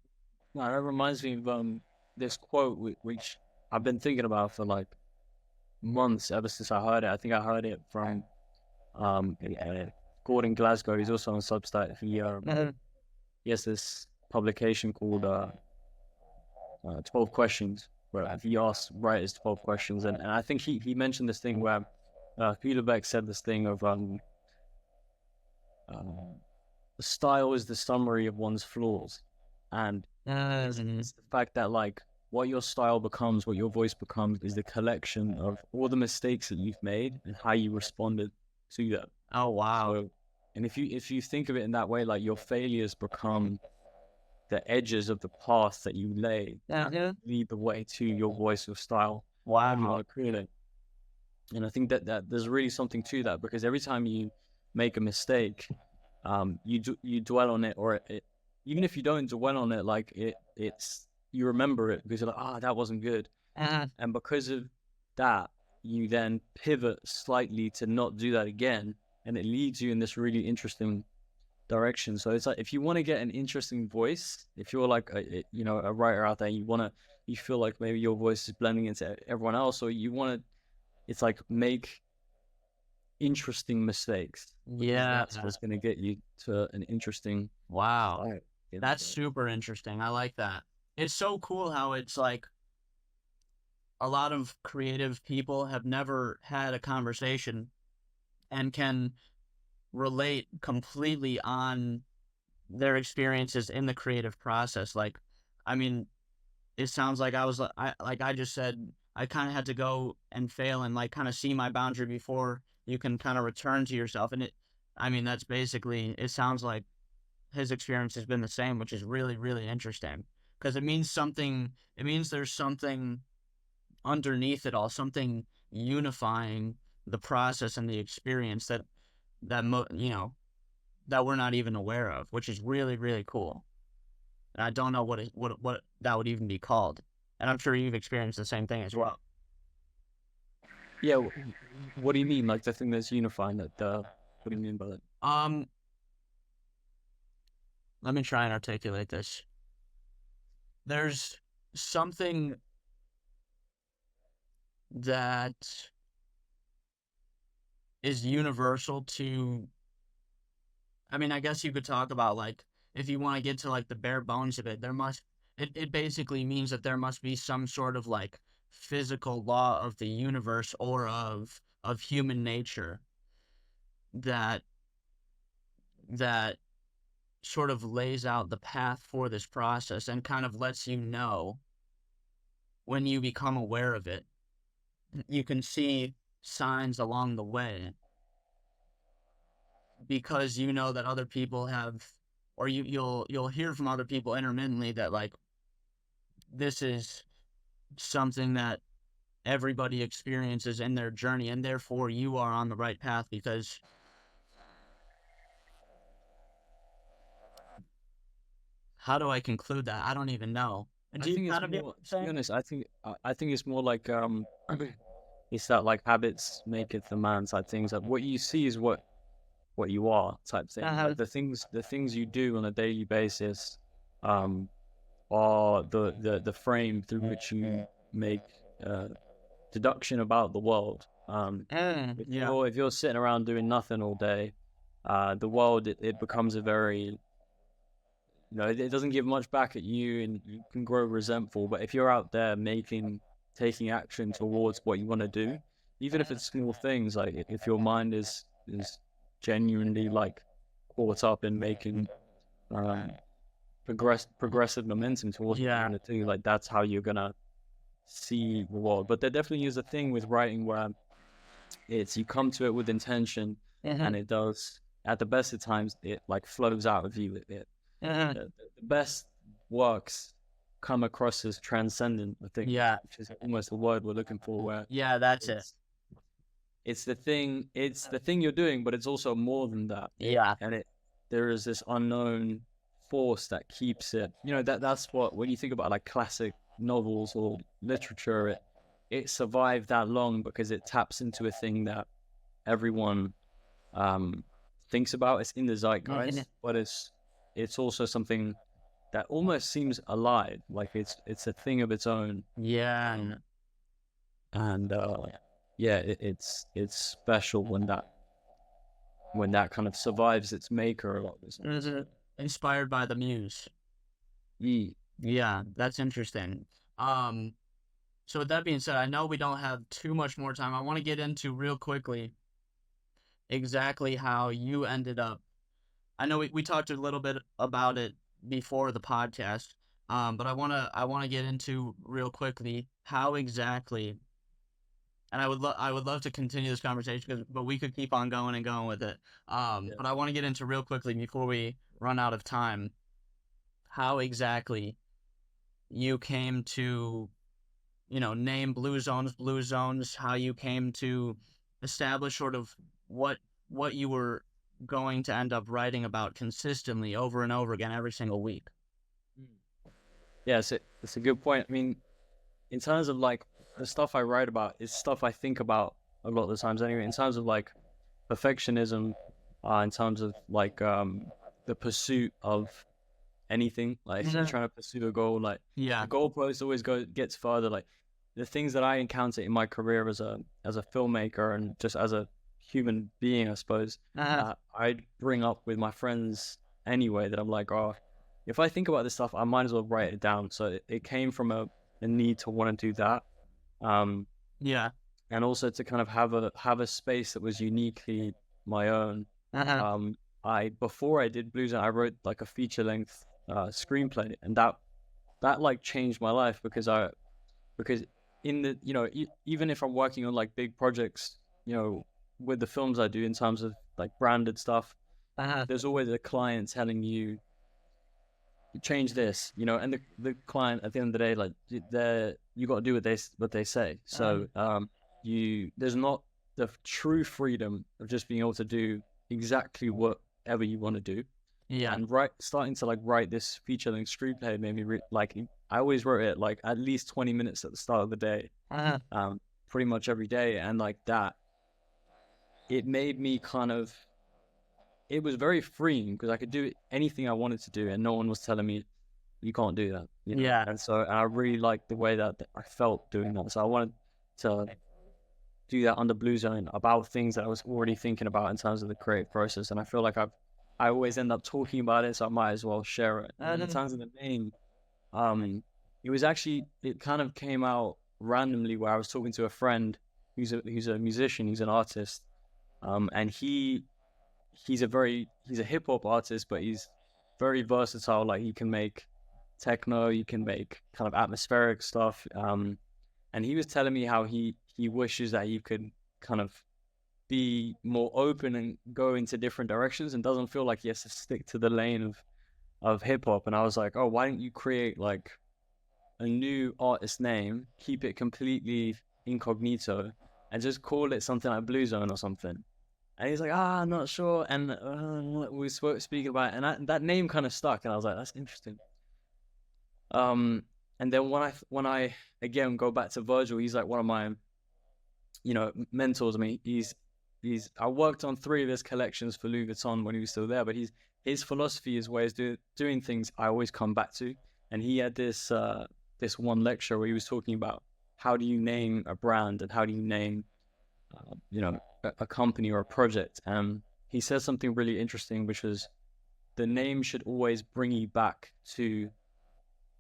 No, that reminds me of this quote which I've been thinking about for like months ever since I heard it. I think I heard it from uh, Gordon Glasgow. He's also on Substack. He has this publication called 12 Questions, where he asks writers 12 questions, and I think he mentioned this thing where Peter Beck said this thing of uh, the style is the summary of one's flaws, and it's the fact that like what your style becomes, what your voice becomes, is the collection of all the mistakes that you've made and how you responded to them. Oh, wow. So, and if you think of it in that way, like your failures become the edges of the path that you lay, Yeah. lead the way to your voice or style. How you Wow. want to create it. And I think that there's really something to that, because every time you make a mistake, you dwell on it, or even if you don't dwell on it, like it's you remember it because you're like, that wasn't good, and because of that, you then pivot slightly to not do that again, and it leads you in this really interesting direction. So it's like, if you want to get an interesting voice, if you're like a writer out there, you feel like maybe your voice is blending into everyone else, or you want to, it's like, make interesting mistakes, because Yeah. that's what's going to get you to an interesting Wow. style. That's super interesting. I like that. It's so cool how it's like a lot of creative people have never had a conversation and can relate completely on their experiences in the creative process. Like, I mean, it sounds like I just said, I kind of had to go and fail and like kind of see my boundary before you can kind of return to yourself. And I mean, that's basically, it sounds like his experience has been the same, which is really, really interesting, because it means there's something underneath it all, something unifying the process and the experience that we're not even aware of, which is really, really cool. And I don't know what that would even be called. And I'm sure you've experienced the same thing as well. Yeah. What do you mean? Like the thing that's unifying that? What do you mean by that? Um, Let me try and articulate this. There's something that is universal to, I mean, I guess you could talk about like if you want to get to like the bare bones of it, it basically means that there must be some sort of like physical law of the universe or of human nature that that sort of lays out the path for this process and kind of lets you know when you become aware of it. You can see signs along the way because you know that other people have, or you'll hear from other people intermittently that like this is something that everybody experiences in their journey, and therefore you are on the right path because how do I conclude that? I don't even know. I Do you think it's kind of get more, what I'm to be saying? honest, I think it's more like it's that like habits maketh the man type things. Like what you see is what you are type thing. Uh-huh. Like the things you do on a daily basis, um, are the frame through which you make uh deduction about the world. If Yeah. you're sitting around doing nothing all day, the world it becomes a very, it doesn't give much back at you, and you can grow resentful. But if you're out there taking action towards what you want to do, even if it's small things, like if your mind is genuinely like caught up in making um, progressive momentum towards what you Yeah. want to do, like that's how you're gonna see the world. But there definitely is a thing with writing where it's you come to it with intention, Uh-huh. and it does at the best of times it like flows out of you. Uh-huh. The best works come across as transcendent, I think, Yeah. which is almost the word we're looking for, where Yeah, that's it. it's it's the thing you're doing, but it's also more than that. Yeah. There is this unknown force that keeps it. That's what when you think about like classic novels or literature, it survived that long because it taps into a thing that everyone um thinks about. It's in the Mhm. zeitgeist, but it's also something that almost seems alive, like it's a thing of its own. Yeah. um, and yeah, it's special when that kind of survives its maker a lot of the Is times. it inspired by the muse? Mm, Yeah, that's interesting. Um, so with that being said, I know we don't have too much more time. I want to get into real quickly exactly how you ended up. I know we talked a little bit about it before the podcast, but I wanna get into real quickly how exactly, and I would love to continue this conversation, but we could keep on going and going with it. yeah. But I want to get into real quickly before we run out of time how exactly you came to, name blue zones, how you came to establish sort of what what you were going to end up writing about consistently over and over again every single week. Yeah, it's a good point. I mean, in terms of like the stuff I write about is stuff I think about a lot of the times anyway. In terms of like perfectionism, in terms of like the pursuit of anything. Like if you're Mhm. trying to pursue a goal, like Yeah. the goalpost always gets further. Like the things that I encounter in my career as a filmmaker and just as a human being, I suppose, Uh-huh. I'd bring up with my friends anyway. That I'm like, oh, if I think about this stuff, I might as well write it down. So it came from a need to want to do that. Um, Yeah. and also to kind of have a space that was uniquely my own. Uh-huh. Um, I before I did Blues, I wrote like a feature length screenplay, and that like changed my life because in the even if I'm working on like big projects, with the films I do in terms of like branded stuff, Uh-huh. there's always a client telling you change this, and the client at the end of the day, like you got to do what they say. Uh-huh. So there's not the true freedom of just being able to do exactly whatever you want to do. Yeah. And starting to like write this feature length screenplay made me like I always wrote it like at least 20 minutes at the start of the day, Uh-huh. pretty much every day, and like that, it made me kind of it was very freeing because I could do anything I wanted to do, and no one was telling me you can't do that. Yeah. And so I really liked the way that I felt doing that. So I wanted to do that under Blue Zone about things that I was already thinking about in terms of the creative process. And I feel like I always end up talking about it, so I might as well share it. And in terms of the name, um, it kind of came out randomly where I was talking to a friend who's a musician, he's an artist, and he's a hip hop artist, but he's very versatile. Like he can make techno, you can make kind of atmospheric stuff. And he was telling me how he wishes that he could kind of be more open and go into different directions and doesn't feel like he has to stick to the lane of hip hop. And I was like, oh, why don't you create like a new artist name, keep it completely incognito, and just call it something like Blue Zone or something? And he's like, I'm not sure. And we spoke speaking about it, and that name kind of stuck. And I was like, that's interesting. Um, and then when I again go back to Virgil, he's like one of my mentors. I mean, he's I worked on 3 of his collections for Louis Vuitton when he was still there, but his philosophy, his ways doing things, I always come back to. And he had this one lecture where he was talking about how do you name a brand and how do you name a company or a project. And he said something really interesting, which was the name should always bring you back to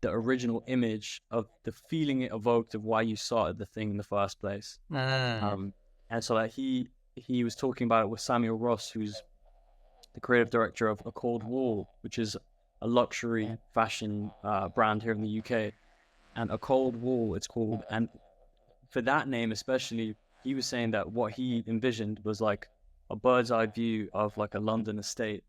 the original image of the feeling it evoked of why you started the thing in the first place. And so like he was talking about it with Samuel Ross, who's the creative director of A Cold War, which is a luxury fashion brand here in the UK. And A Cold War, it's called. And for that name especially, he was saying that what he envisioned was like a bird's eye view of like a London estate.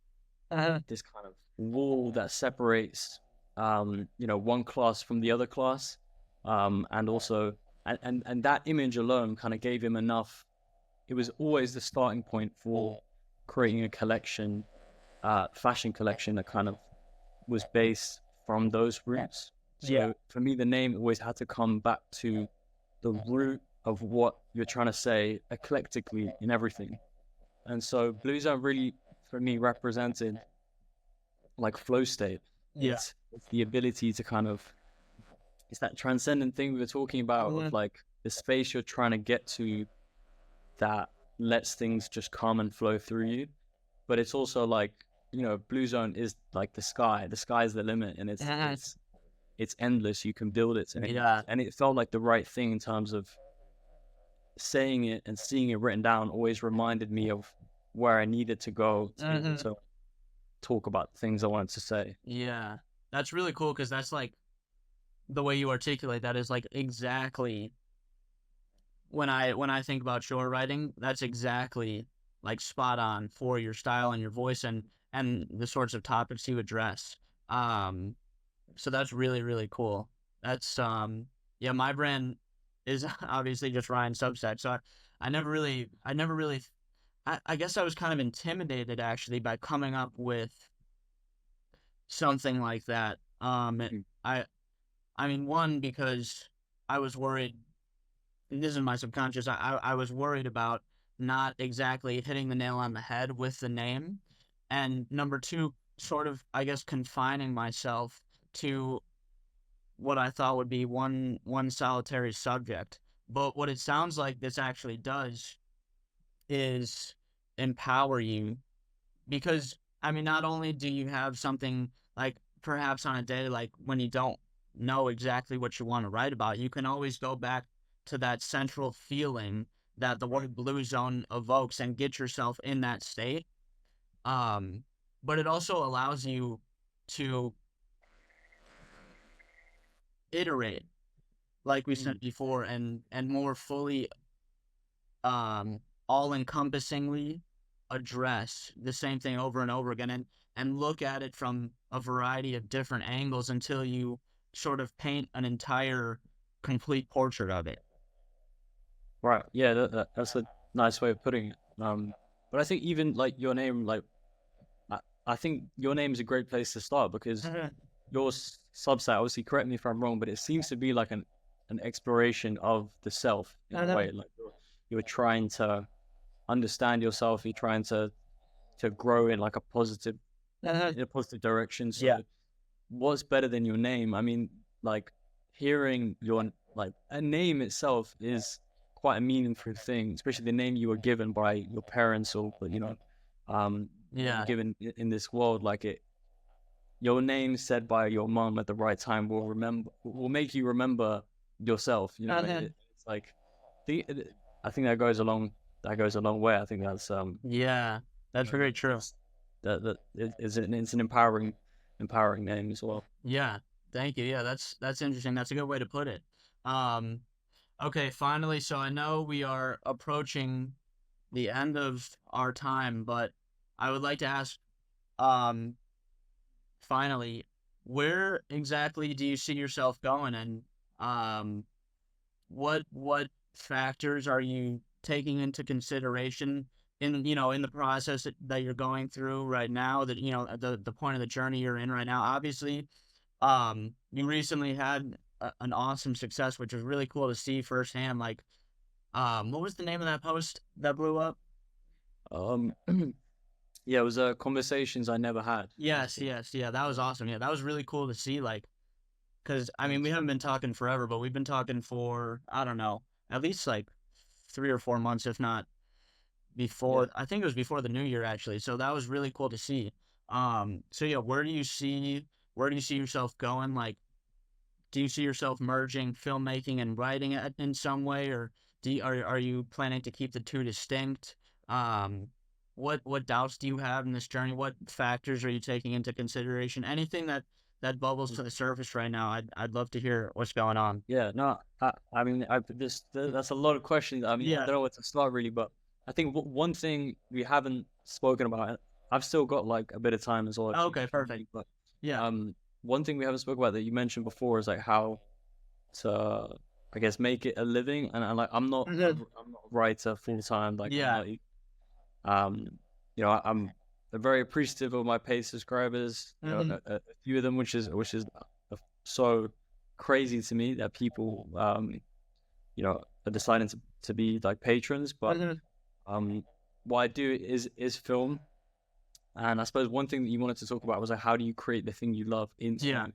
This kind of wall that separates one class from the other class, and also and that image alone kind of gave him enough. It was always the starting point for creating a collection, fashion collection that kind of was based from those roots. So for me, the name always had to come back to the root of what you're trying to say eclectically in everything. And so Blue Zone really, for me, represented like flow state. It's the ability to kind of, it's that transcendent thing we were talking about of like the space you're trying to get to that lets things just come and flow through you. But it's also like, Blue Zone is like the sky. The sky is the limit, and it's endless. You can build it. And it felt like the right thing in terms of saying it and seeing it written down always reminded me of where I needed to go to talk about the things I wanted to say. Yeah, that's really cool because that's like the way you articulate that is like exactly when I think about your writing, that's exactly like spot on for your style and your voice and the sorts of topics you address. So that's really, really cool. That's yeah, my brand is obviously just Ryan Substack. So I never really I guess I was kind of intimidated actually by coming up with something like that. I mean, one, because I was worried, this is my subconscious, I was worried about not exactly hitting the nail on the head with the name. And number 2, sort of, I guess, confining myself to what I thought would be one solitary subject. But what it sounds like this actually does is empower you because, I mean, not only do you have something like perhaps on a day like when you don't know exactly what you want to write about, you can always go back to that central feeling that the word Blue Zone evokes and get yourself in that state. But it also allows you to iterate, like we said before, and more fully, all-encompassingly address the same thing over and over again and look at it from a variety of different angles until you sort of paint an entire complete portrait of it. Right. Yeah, that's a nice way of putting it. But I think even like your name, like I think your name is a great place to start because your subset, obviously, correct me if I'm wrong, but it seems to be like an exploration of the self in a way. Like you're trying to understand yourself. You're trying to grow in like a positive in a positive direction. So what's better than your name? I mean, like hearing your like a name itself is quite a meaningful thing, especially the name you were given by your parents or Yeah. given in this world. Like your name said by your mom at the right time will make you remember yourself. It's like the I think that goes a long way. I think Yeah, that's very true. that's it's an empowering name as well. Yeah, thank you. Yeah, that's interesting. That's a good way to put it. Um, okay, finally, so I know we are approaching the end of our time, but I would like to ask, um, finally, where exactly do you see yourself going, and um, what factors are you taking into consideration in in the process that you're going through right now? That the point of the journey you're in right now. Obviously, you recently had an awesome success, which was really cool to see firsthand. Like, what was the name of that post that blew up? Um, yeah, it was conversations I never had. Yes, yes, yeah, that was awesome. Yeah, that was really cool to see. Like, because I mean, we Thanks. haven't been talking forever, but we've been talking for I don't know, at least like 3 or 4 months, if not Yeah. before. I think it was before the new year actually. So that was really cool to see. So yeah, where do you see yourself going? Like, do you see yourself merging filmmaking and writing in some way, or are you planning to keep the two distinct? Um, what doubts do you have in this journey? What factors are you taking into consideration? Anything that bubbles to the surface right now, I'd love to hear what's going on. Yeah, no, I mean, that's a lot of questions. I mean, I Yeah. don't know what to start really, but I think one thing we haven't spoken about, I've still got like a bit of time as well Okay, if you perfect. need, but Yeah. um, one thing we haven't spoken about that you mentioned before is like how to, I guess, make it a living. And like, Mhm. I'm not a writer full time. Like, I'm Yeah. not, um, I'm very appreciative of my paid subscribers. Mhm. A few of them, which is so crazy to me that people are deciding to be like patrons. But Mhm. um, what I do is film, and I suppose one thing that you wanted to talk about was like how do you create the thing you love Yeah.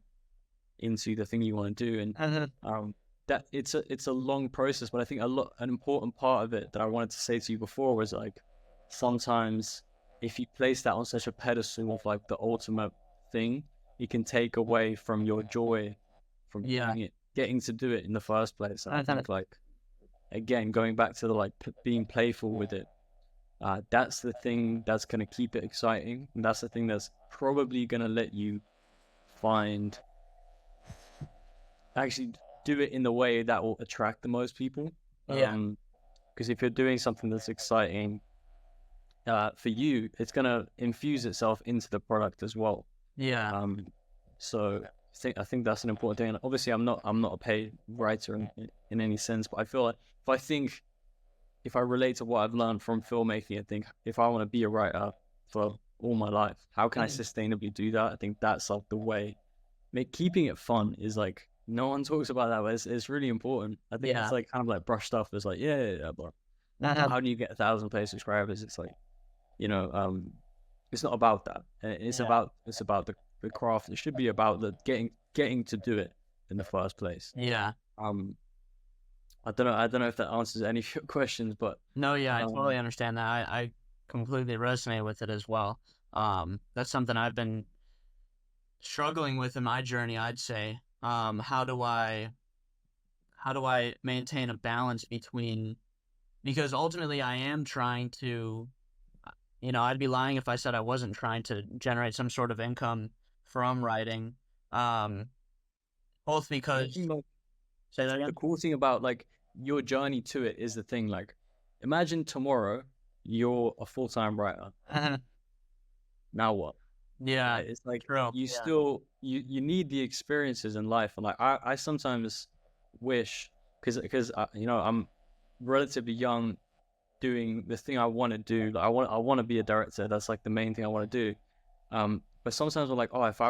into the thing you want to do, and Mhm. um, that it's a long process. But I think an important part of it that I wanted to say to you before was like sometimes if you place that on such a pedestal of like the ultimate thing, it can take away from your joy from Yeah. getting to do it in the first place. And I Mhm. think like again going back to the like being playful with it, that's the thing that's going to keep it exciting, and that's the thing that's probably going to let you find actually do it in the way that will attract the most people. Yeah. Because if you're doing something that's exciting for you, it's gonna infuse itself into the product as well. Yeah. Um, so I think that's an important thing. And obviously, I'm not a paid writer in any sense, but I feel like if I relate to what I've learned from filmmaking, I think if I want to be a writer for all my life, how can I Mhm. sustainably do that? I think that's like the way. Keeping it fun is like no one talks about that, but it's really important. I think it's Yeah. like kind of like brushed off as like but Mhm. how do you get 1,000 paid subscribers? It's like it's not about that. Yeah. It's about the craft. It should be about the getting to do it in the first place. Yeah. Um, I don't know if that answers any of your questions, but No, yeah, I um, totally understand that. I completely resonate with it as well. That's something I've been struggling with in my journey, I'd say. How do I maintain a balance between because ultimately I am trying to I'd be lying if I said I wasn't trying to generate some sort of income from writing. Um, both I because think like say that the again? cool thing about like your journey to it is the thing. Like, imagine tomorrow you're a full time writer. Now what? Yeah, Right? It's like true. you Yeah. still you need the experiences in life, and like I sometimes wish because I'm relatively young doing the thing I want to do. Like I want to be a director. That's like the main thing I want to do. But sometimes I'm like, oh, if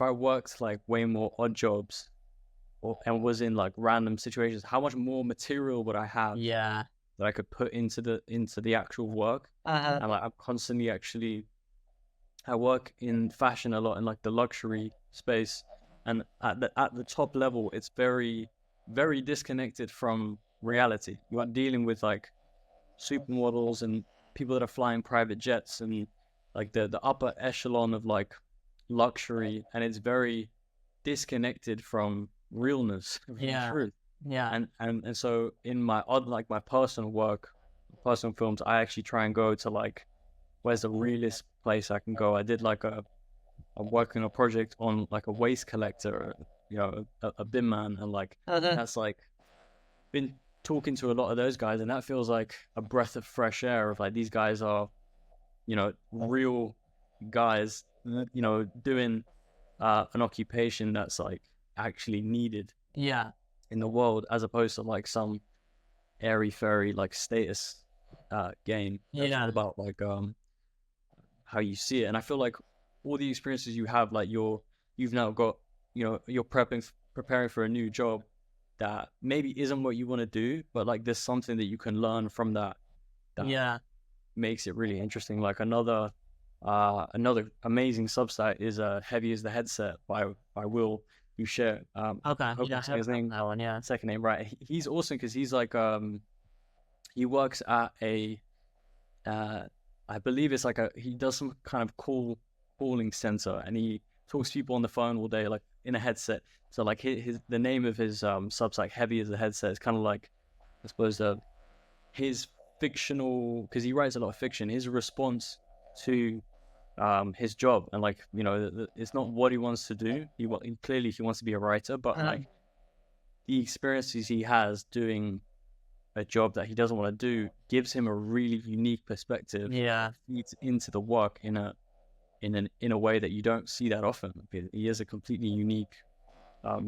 I worked like way more odd jobs and was in like random situations, how much more material would I have Yeah. that I could put into the actual work? Uh-huh. And like I'm constantly actually I work in fashion a lot in like the luxury space, and at the top level, it's very, very disconnected from. reality. You are dealing with like supermodels and people that are flying private jets and like the upper echelon of like luxury, and it's very disconnected from realness, from Yeah. truth. Yeah. And so in my odd like my personal work, personal films, I actually try and go to like where's the realest place I can go. I did like I'm working a project on like a waste collector, you know, a bin man, and like Uh-huh. that's like been talking to a lot of those guys, and that feels like a breath of fresh air. Of like these guys are, you know, real guys, you know, doing an occupation that's like actually needed Yeah. in the world, as opposed to like some airy fairy like status game that's all Yeah. about like how you see it. And I feel like all the experiences you have, like you've now got, you know, you're preparing for a new job that maybe isn't what you want to do, but like there's something that you can learn from that that Yeah. makes it really interesting. Like another amazing subsite is Heavy as the Headset by Will Boucher. Okay. I hope Yeah. I'm I saying haven't his heard name that one. Yeah. second name right. He's awesome because he's like he works at a uh I believe it's like he does some kind of calling center, and he talks to people on the phone all day like in a headset. So like his the name of his subsite Heavy as the Headset is kind of like I suppose his fictional, because he writes a lot of fiction, his response to his job. And like, you know, it's not what he wants to do. Clearly he wants to be a writer, but Uh, like the experiences he has doing a job that he doesn't want to do gives him a really unique perspective yeah. that feeds into the work in a way that you don't see that often. He has a completely unique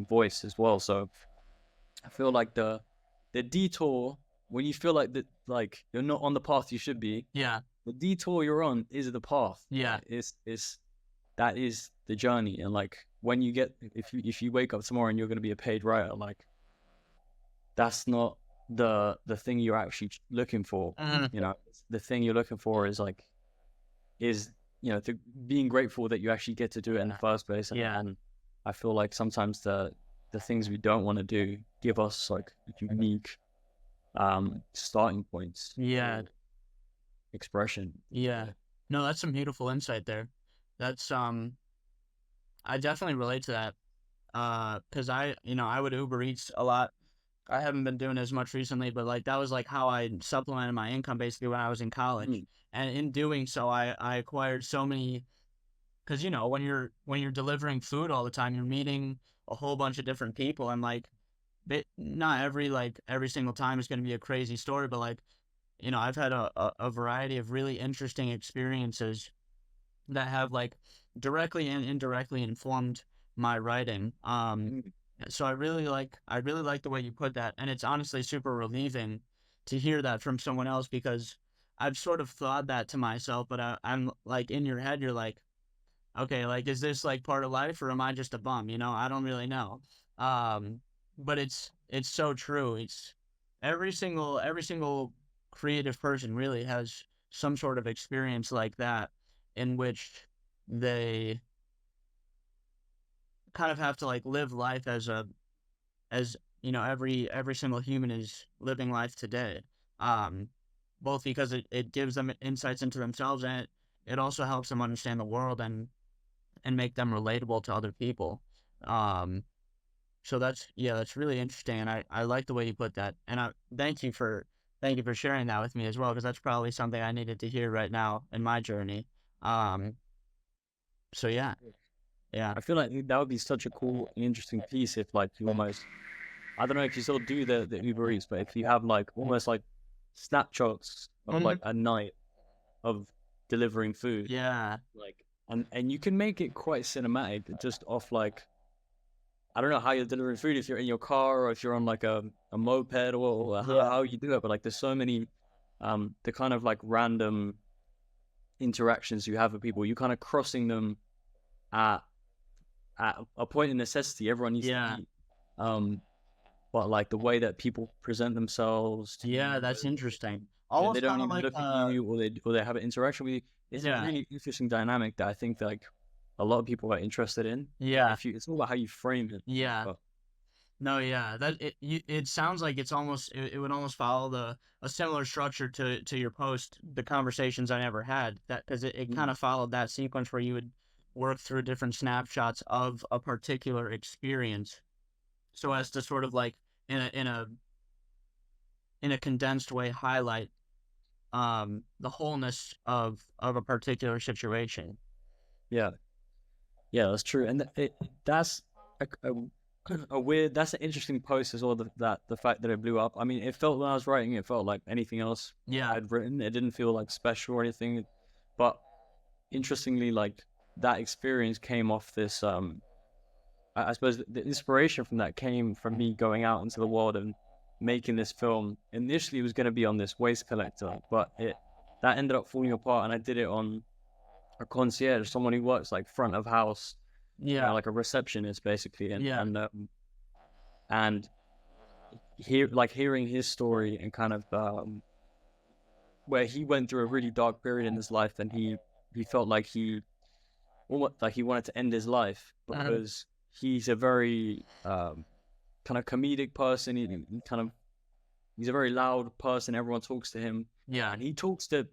voice as well. So I feel like the detour, when you feel like like you're not on the path you should be, Yeah. the detour you're on is the path. Yeah. It's that is the journey. And like when you get, if you wake up tomorrow and you're going to be a paid writer, like that's not the thing you're actually looking for. Mhm. You know, the thing you're looking for is like is you know being grateful that you actually get to do it in the first place. Yeah. And I feel like sometimes the things we don't want to do give us like unique starting points Yeah. for expression. Yeah. No, that's some beautiful insight there. That's I definitely relate to that. Cause I would Uber Eats a lot. I haven't been doing it as much recently, but like that was like how I supplemented my income basically when I was in college. Mm. And in doing so, I acquired so many. Cause when you're delivering food all the time, you're meeting a whole bunch of different people, and like, not every single time is going to be a crazy story, but like, I've had a variety of really interesting experiences that have like directly and indirectly informed my writing. Mm. So I really like the way you put that, and it's honestly super relieving to hear that from someone else, because I've sort of thought that to myself, but I'm like, in your head, you're like, okay, like, is this like part of life, or am I just a bum? I don't really know. Um, but it's so true. It's every single creative person really has some sort of experience like that, in which they kind of have to like live life as every single human is living life today. Um, Both because it gives them insights into themselves, and it also helps them understand the world and make them relatable to other people. Um, so that's really interesting, and I like the way you put that. And I thank you for sharing that with me as well, because that's probably something I needed to hear right now in my journey. Um, so yeah, yeah. I feel like that would be such a cool and interesting piece if like you almost, I don't know if you still do the Uber Eats, but if you have like almost like snapshots of Hmm. like a night of delivering food, Yeah, like and you can make it quite cinematic just off like I don't know how you're delivering food, if you're in your car or if you're on like a moped, or yeah, how you do it, but like there's so many the kind of like random interactions you have with people, you kind of crossing them at a point of necessity. Everyone needs to yeah, eat. Um, but like the way that people present themselves to yeah. you, That's interesting. and they Almost don't kind of even like look at you, or they have an interaction with you, it's a yeah, really interesting dynamic that I think like a lot of people are interested in. yeah, If you, it's all about how you frame it. yeah. But No, yeah, it sounds like it would almost follow the a similar structure to your post, the conversations I never had. That because it kind Mm. of followed that sequence where you would work through different snapshots of a particular experience, so as to sort of like in a condensed way highlight the wholeness of a particular situation. Yeah, yeah, that's true, and that's a, a weird. That's an interesting post as well. The fact that it blew up. I mean, it felt when I was writing, it felt like anything else Yeah, I'd written. It didn't feel like special or anything. But interestingly, like that experience came off this. I suppose the inspiration from that came from me going out into the world and making this film. Initially, it was going to be on this waste collector, but it that ended up falling apart, and I did it on a concierge, someone who works like front of house, yeah, like a receptionist basically, yeah, and hearing his story and kind of where he went through a really dark period in his life, and he felt like he almost like he wanted to end his life because he's a very kind of comedic person. He kind of he's a very loud person. Everyone talks to him, yeah. and he talks to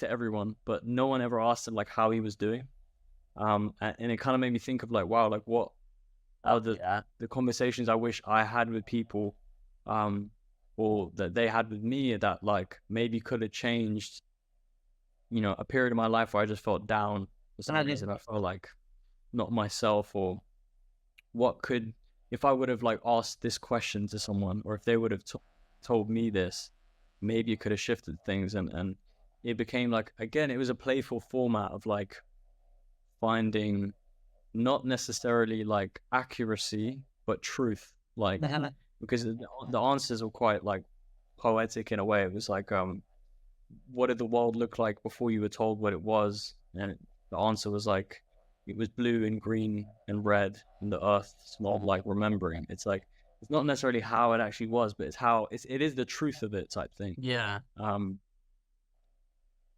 everyone, but no one ever asked him like how he was doing. And it kind of made me think of like, wow, like what are Oh yeah. the conversations I wish I had with people, um, or that they had with me that like maybe could have changed, a period of my life where I just felt down for some reason. I felt like not myself, or what could if I would have like asked this question to someone, or if they would have told me this, maybe it could have shifted things, and it became like again, it was a playful format of like finding not necessarily like accuracy, but truth. Like because the answers were quite like poetic in a way. It was like, what did the world look like before you were told what it was? And the answer was like, it was blue and green and red, and the earth smelled like remembering. It's like it's not necessarily how it actually was, but it's how it is the truth of it type thing. Yeah. Um,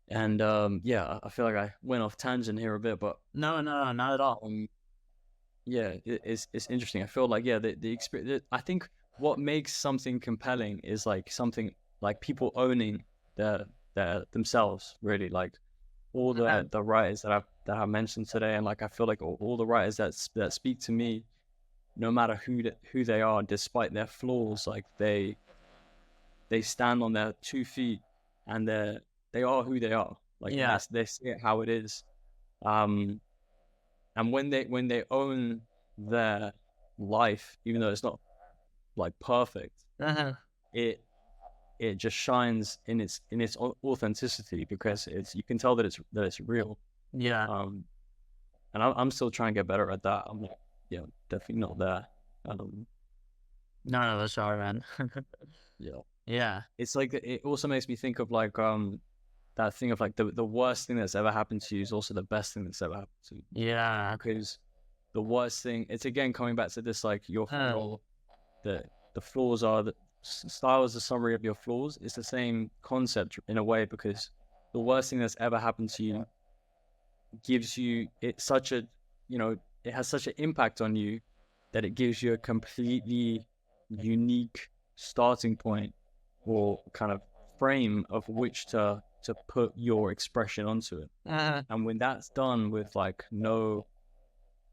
and yeah, I feel like I went off tangent here a bit, but No, no, no, not at all. um, yeah, it's interesting. I feel like yeah, the experience. I think what makes something compelling is like something like people owning their themselves. Really, like all the writers that I mentioned today, and like I feel like all the writers that speak to me, no matter who they are, despite their flaws, like they stand on their 2 feet, and they are who they are. Like Yeah. they see it how it is. Um, and when they own their life, even though it's not like perfect, Uh-huh. it it just shines in its authenticity, because it's you can tell that it's real. Yeah. um and I'm still trying to get better at that. I'm not, definitely not there. um None of us are, man. yeah, Yeah. it's like it also makes me think of like that thing of like the worst thing that's ever happened to you is also the best thing that's ever happened to you, Yeah. because the worst thing, it's again coming back to this like your the flaws are the style is the summary of your flaws. It's the same concept in a way, because the worst thing that's ever happened to you gives you it such a it has such an impact on you that it gives you a completely unique starting point, or kind of frame of which to put your expression onto it. Uh-huh. And when that's done with like no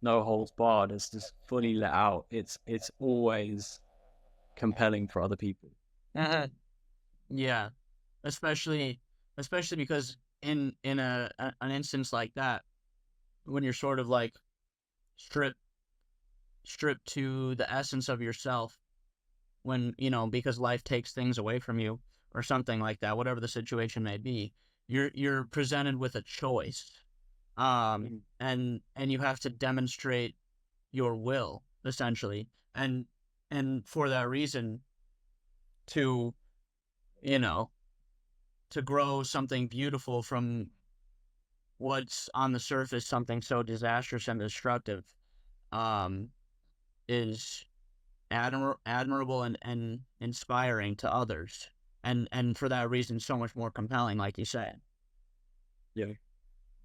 holds barred, it's just fully let out, it's always compelling for other people. Uh-huh. Yeah. Especially especially because in an instance like that, when you're sort of like stripped stripped to the essence of yourself, when because life takes things away from you or something like that, whatever the situation may be, you're presented with a choice, Mhm. and you have to demonstrate your will essentially, and for that reason to you know to grow something beautiful from what's on the surface something so disastrous and destructive, um is admirable and inspiring to others, and for that reason so much more compelling, like you said. Yeah,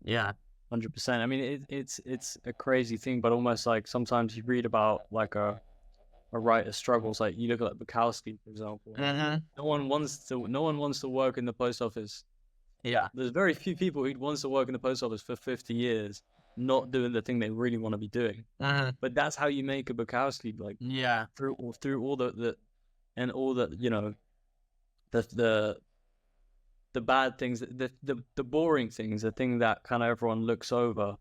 Yeah. 100%. I mean, it's a crazy thing, but almost like sometimes you read about like a a writer struggles. Like you look at Bukowski, for example. Mm-hmm. No one wants to work in the post office. Yeah. There's very few people who wants to work in the post office for 50 years, not doing the thing they really want to be doing. Mm-hmm. But that's how you make a Bukowski, like Yeah. through all the and all the the the bad things, the boring things, the thing that kind of everyone looks over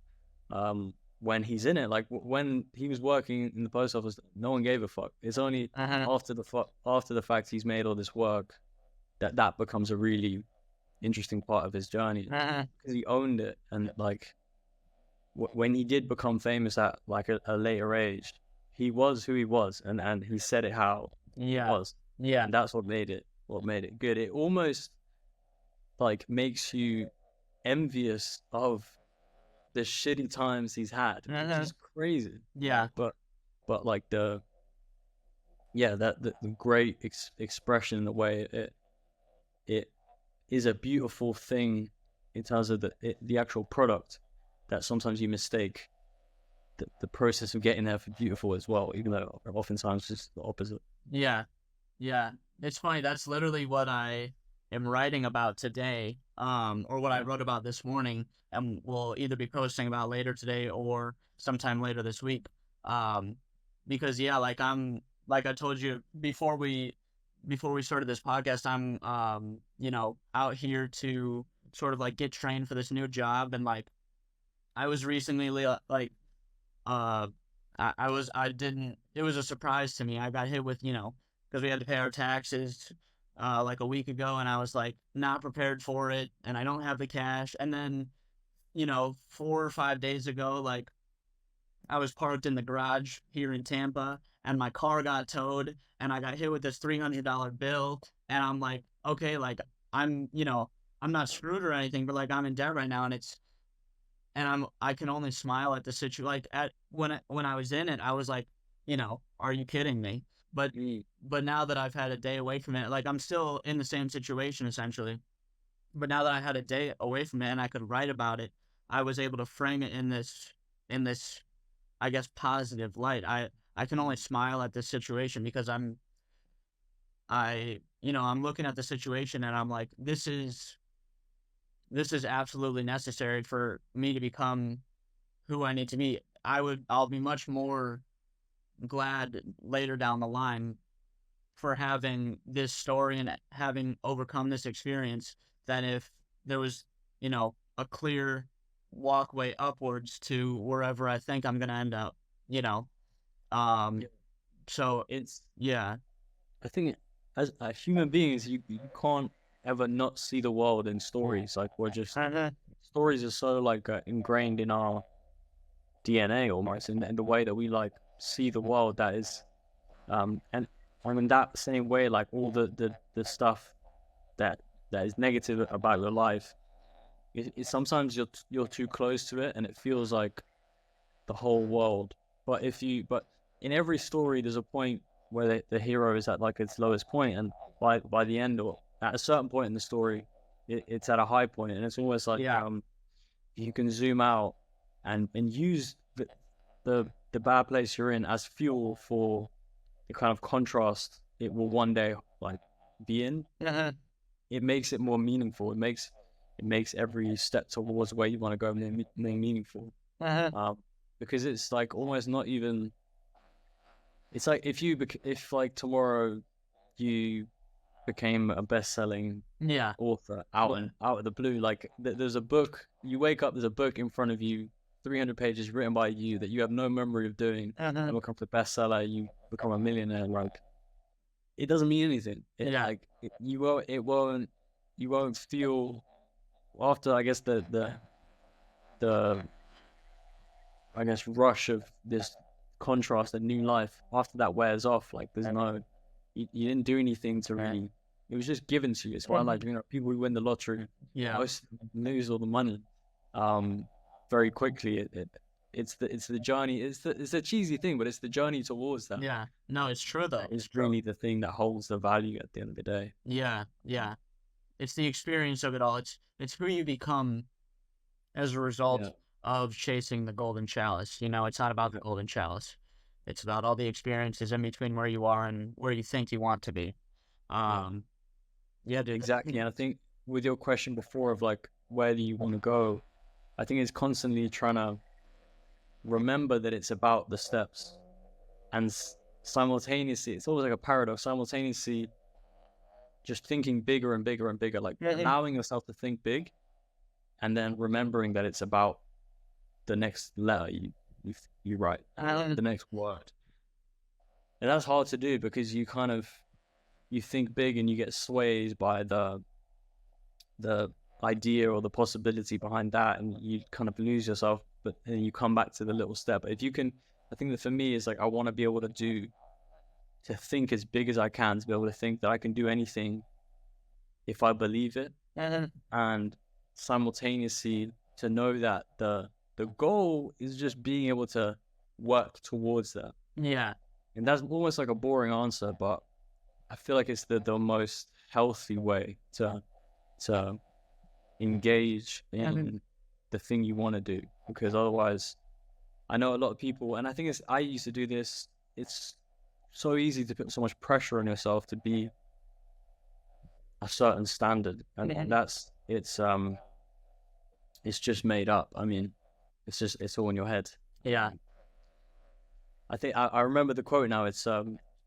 when he's in it. Like when he was working in the post office, no one gave a fuck. It's only Mm-hmm. after the fact he's made all this work that becomes a really interesting part of his journey Mm-hmm. because he owned it. And like when he did become famous at like a later age, he was who he was, and he said it how it Yeah. was, Yeah. and that's what made it good. It almost like makes you envious of the shitty times he's had, which Mm-hmm. is crazy. Yeah. But like the great expression, the way it is a beautiful thing in terms of the actual product, that sometimes you mistake the process of getting there for beautiful as well, even though oftentimes it's the opposite. Yeah. Yeah. It's funny. That's literally what I am writing about today, or what I wrote about this morning, and will either be posting about later today or sometime later this week. Um, because yeah, like I told you before we started this podcast, I'm out here to sort of like get trained for this new job, and like I was recently like uh I didn't it was a surprise to me. I got hit with, because we had to pay our taxes like a week ago, and I was like not prepared for it, and I don't have the cash. And then, 4 or 5 days ago, like I was parked in the garage here in Tampa, and my car got towed, and I got hit with this $300 bill, and I'm like, okay, like I'm not screwed or anything, but like I'm in debt right now, and I can only smile at the situation. Like at when I was in it, I was like, are you kidding me? But Mm. but now that I've had a day away from it, like I'm still in the same situation essentially. But now that I had a day away from it and I could write about it, I was able to frame it in this I guess positive light. I can only smile at this situation because I'm looking at the situation and I'm like, this is absolutely necessary for me to become who I need to be. I'll be much more glad later down the line for having this story and having overcome this experience than if there was, a clear walkway upwards to wherever I think I'm gonna end up, you know. Um Yeah. so It's yeah. I think as human beings, you can't ever not see the world in stories. Like we're just Uh-huh. stories are so like ingrained in our DNA almost, in the way that we like see the world. That is, and in that same way, like all the stuff that that is negative about your life, it sometimes you're too close to it, and it feels like the whole world. But in every story, there's a point where the hero is at like its lowest point, and by the end or at a certain point in the story, it's at a high point, and it's almost like Yeah. you can zoom out and use the bad place you're in as fuel for the kind of contrast it will one day like be in. Uh-huh. It makes it more meaningful. It makes every step towards where you want to go more meaningful. Uh-huh. Um, because it's like almost not even. It's like if like tomorrow you became a best-selling Yeah. author What? out of the blue, like there's a book. You wake up, there's a book in front of you, 300 pages written by you that you have no memory of doing, and Uh-huh. becomes a bestseller. You become a millionaire. Like it doesn't mean anything. Yeah. You won't feel after I guess the I guess rush of this contrast and new life. After that wears off, like there's no, you didn't do anything to really. It was just given to you. It's why like people who win the lottery, Yeah. most lose all the money, um, very quickly. It's the journey. It's a cheesy thing, but it's the journey towards that. Yeah. No, it's true though. That is really the thing that holds the value at the end of the day. Yeah. Yeah. It's the experience of it all. It's who you become as a result Yeah. of chasing the golden chalice. It's not about the golden chalice. It's about all the experiences in between where you are and where you think you want to be. Yeah, Um, yeah, dude. exactly. And I think with your question before of like where do you want to go, I think it's constantly trying to remember that it's about the steps, and simultaneously, it's always like a paradox. Simultaneously, just thinking bigger and bigger and bigger, like allowing yourself to think big, and then remembering that it's about the next letter you write, the next word. And that's hard to do because you kind of you think big and you get swayed by the idea or the possibility behind that, and you kind of lose yourself. But then you come back to the little step. But if you can, I think that for me is like I want to be able to think as big as I can, to be able to think that I can do anything if I believe it, and simultaneously to know that the goal is just being able to work towards that. Yeah. And that's almost like a boring answer, but I feel like it's the most healthy way to engage in the thing you want to do, because otherwise I know a lot of people, and I think I used to do this. It's so easy to put so much pressure on yourself to be a certain standard, and it's just made up. I mean, it's all in your head. Yeah. I think I remember the quote now. It's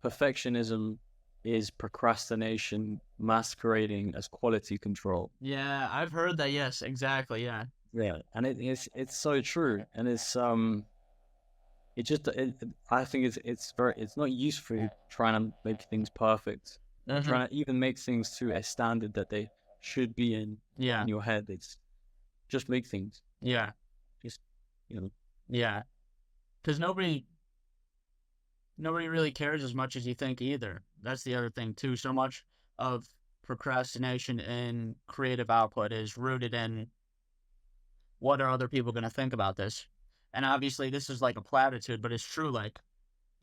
perfectionism is procrastination masquerading as quality control. Yeah, I've heard that. Yes, exactly. Yeah. Yeah, and it's so true, and it just I think it's not useful trying to make things perfect, trying to even make things to a standard that they should be Yeah. in your head. It's just make things, Yeah. just you know. Yeah. Because nobody really cares as much as you think either. That's the other thing too. So much of procrastination and creative output is rooted in what are other people going to think about this. And obviously this is like a platitude, but it's true. Like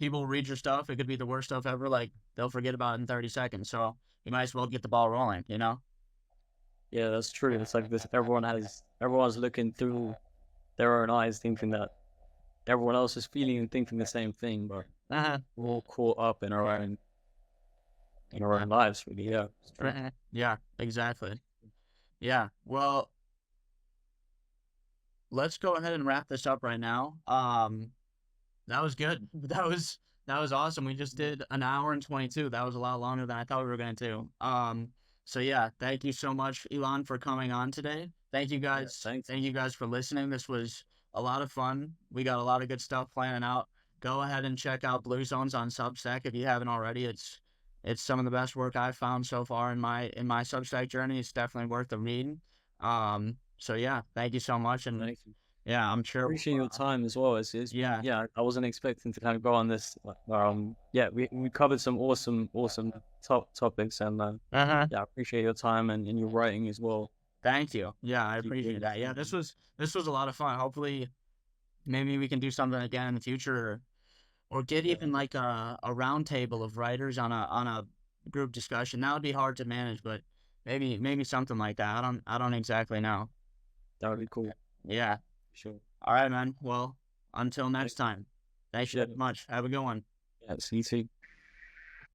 people read your stuff, it could be the worst stuff ever, like they'll forget about it in 30 seconds. So you might as well get the ball rolling, you know? Yeah, that's true. It's like this. Everyone's looking through their own eyes, thinking that everyone else is feeling and thinking the same thing, but we're all caught up in our own lives, really. Yeah. Yeah, exactly. Yeah. Well, let's go ahead and wrap this up right now. That was good. That was awesome. We just did an hour and 22. That was a lot longer than I thought we were going to. So yeah, thank you so much, Ilan, for coming on today. Thank you Yeah, guys. thanks. Thank you guys for listening. This was a lot of fun. We got a lot of good stuff planning out. Go ahead and check out Blue Zones on Substack if you haven't already. It's some of the best work I've found so far in my Substack journey. It's definitely worth the read. So yeah, thank you so much, and Thank you. yeah, I'm sure. Appreciate your time as well. Yeah. Yeah, I wasn't expecting to kind of go on this. Yeah, we covered some awesome topics, and yeah, I appreciate your time and your writing as well. Thank you. Yeah, I Keep appreciate doing that. Yeah, this was a lot of fun. Hopefully, maybe we can do something again in the future, or get Yeah, even like a round table of writers on a group discussion. That would be hard to manage, but maybe something like that. I don't exactly know. that would be cool. Yeah. Sure. All right, man. Well, until next Thanks. time. Thank you Appreciate very it. much. Have a good one. Yeah, see you too.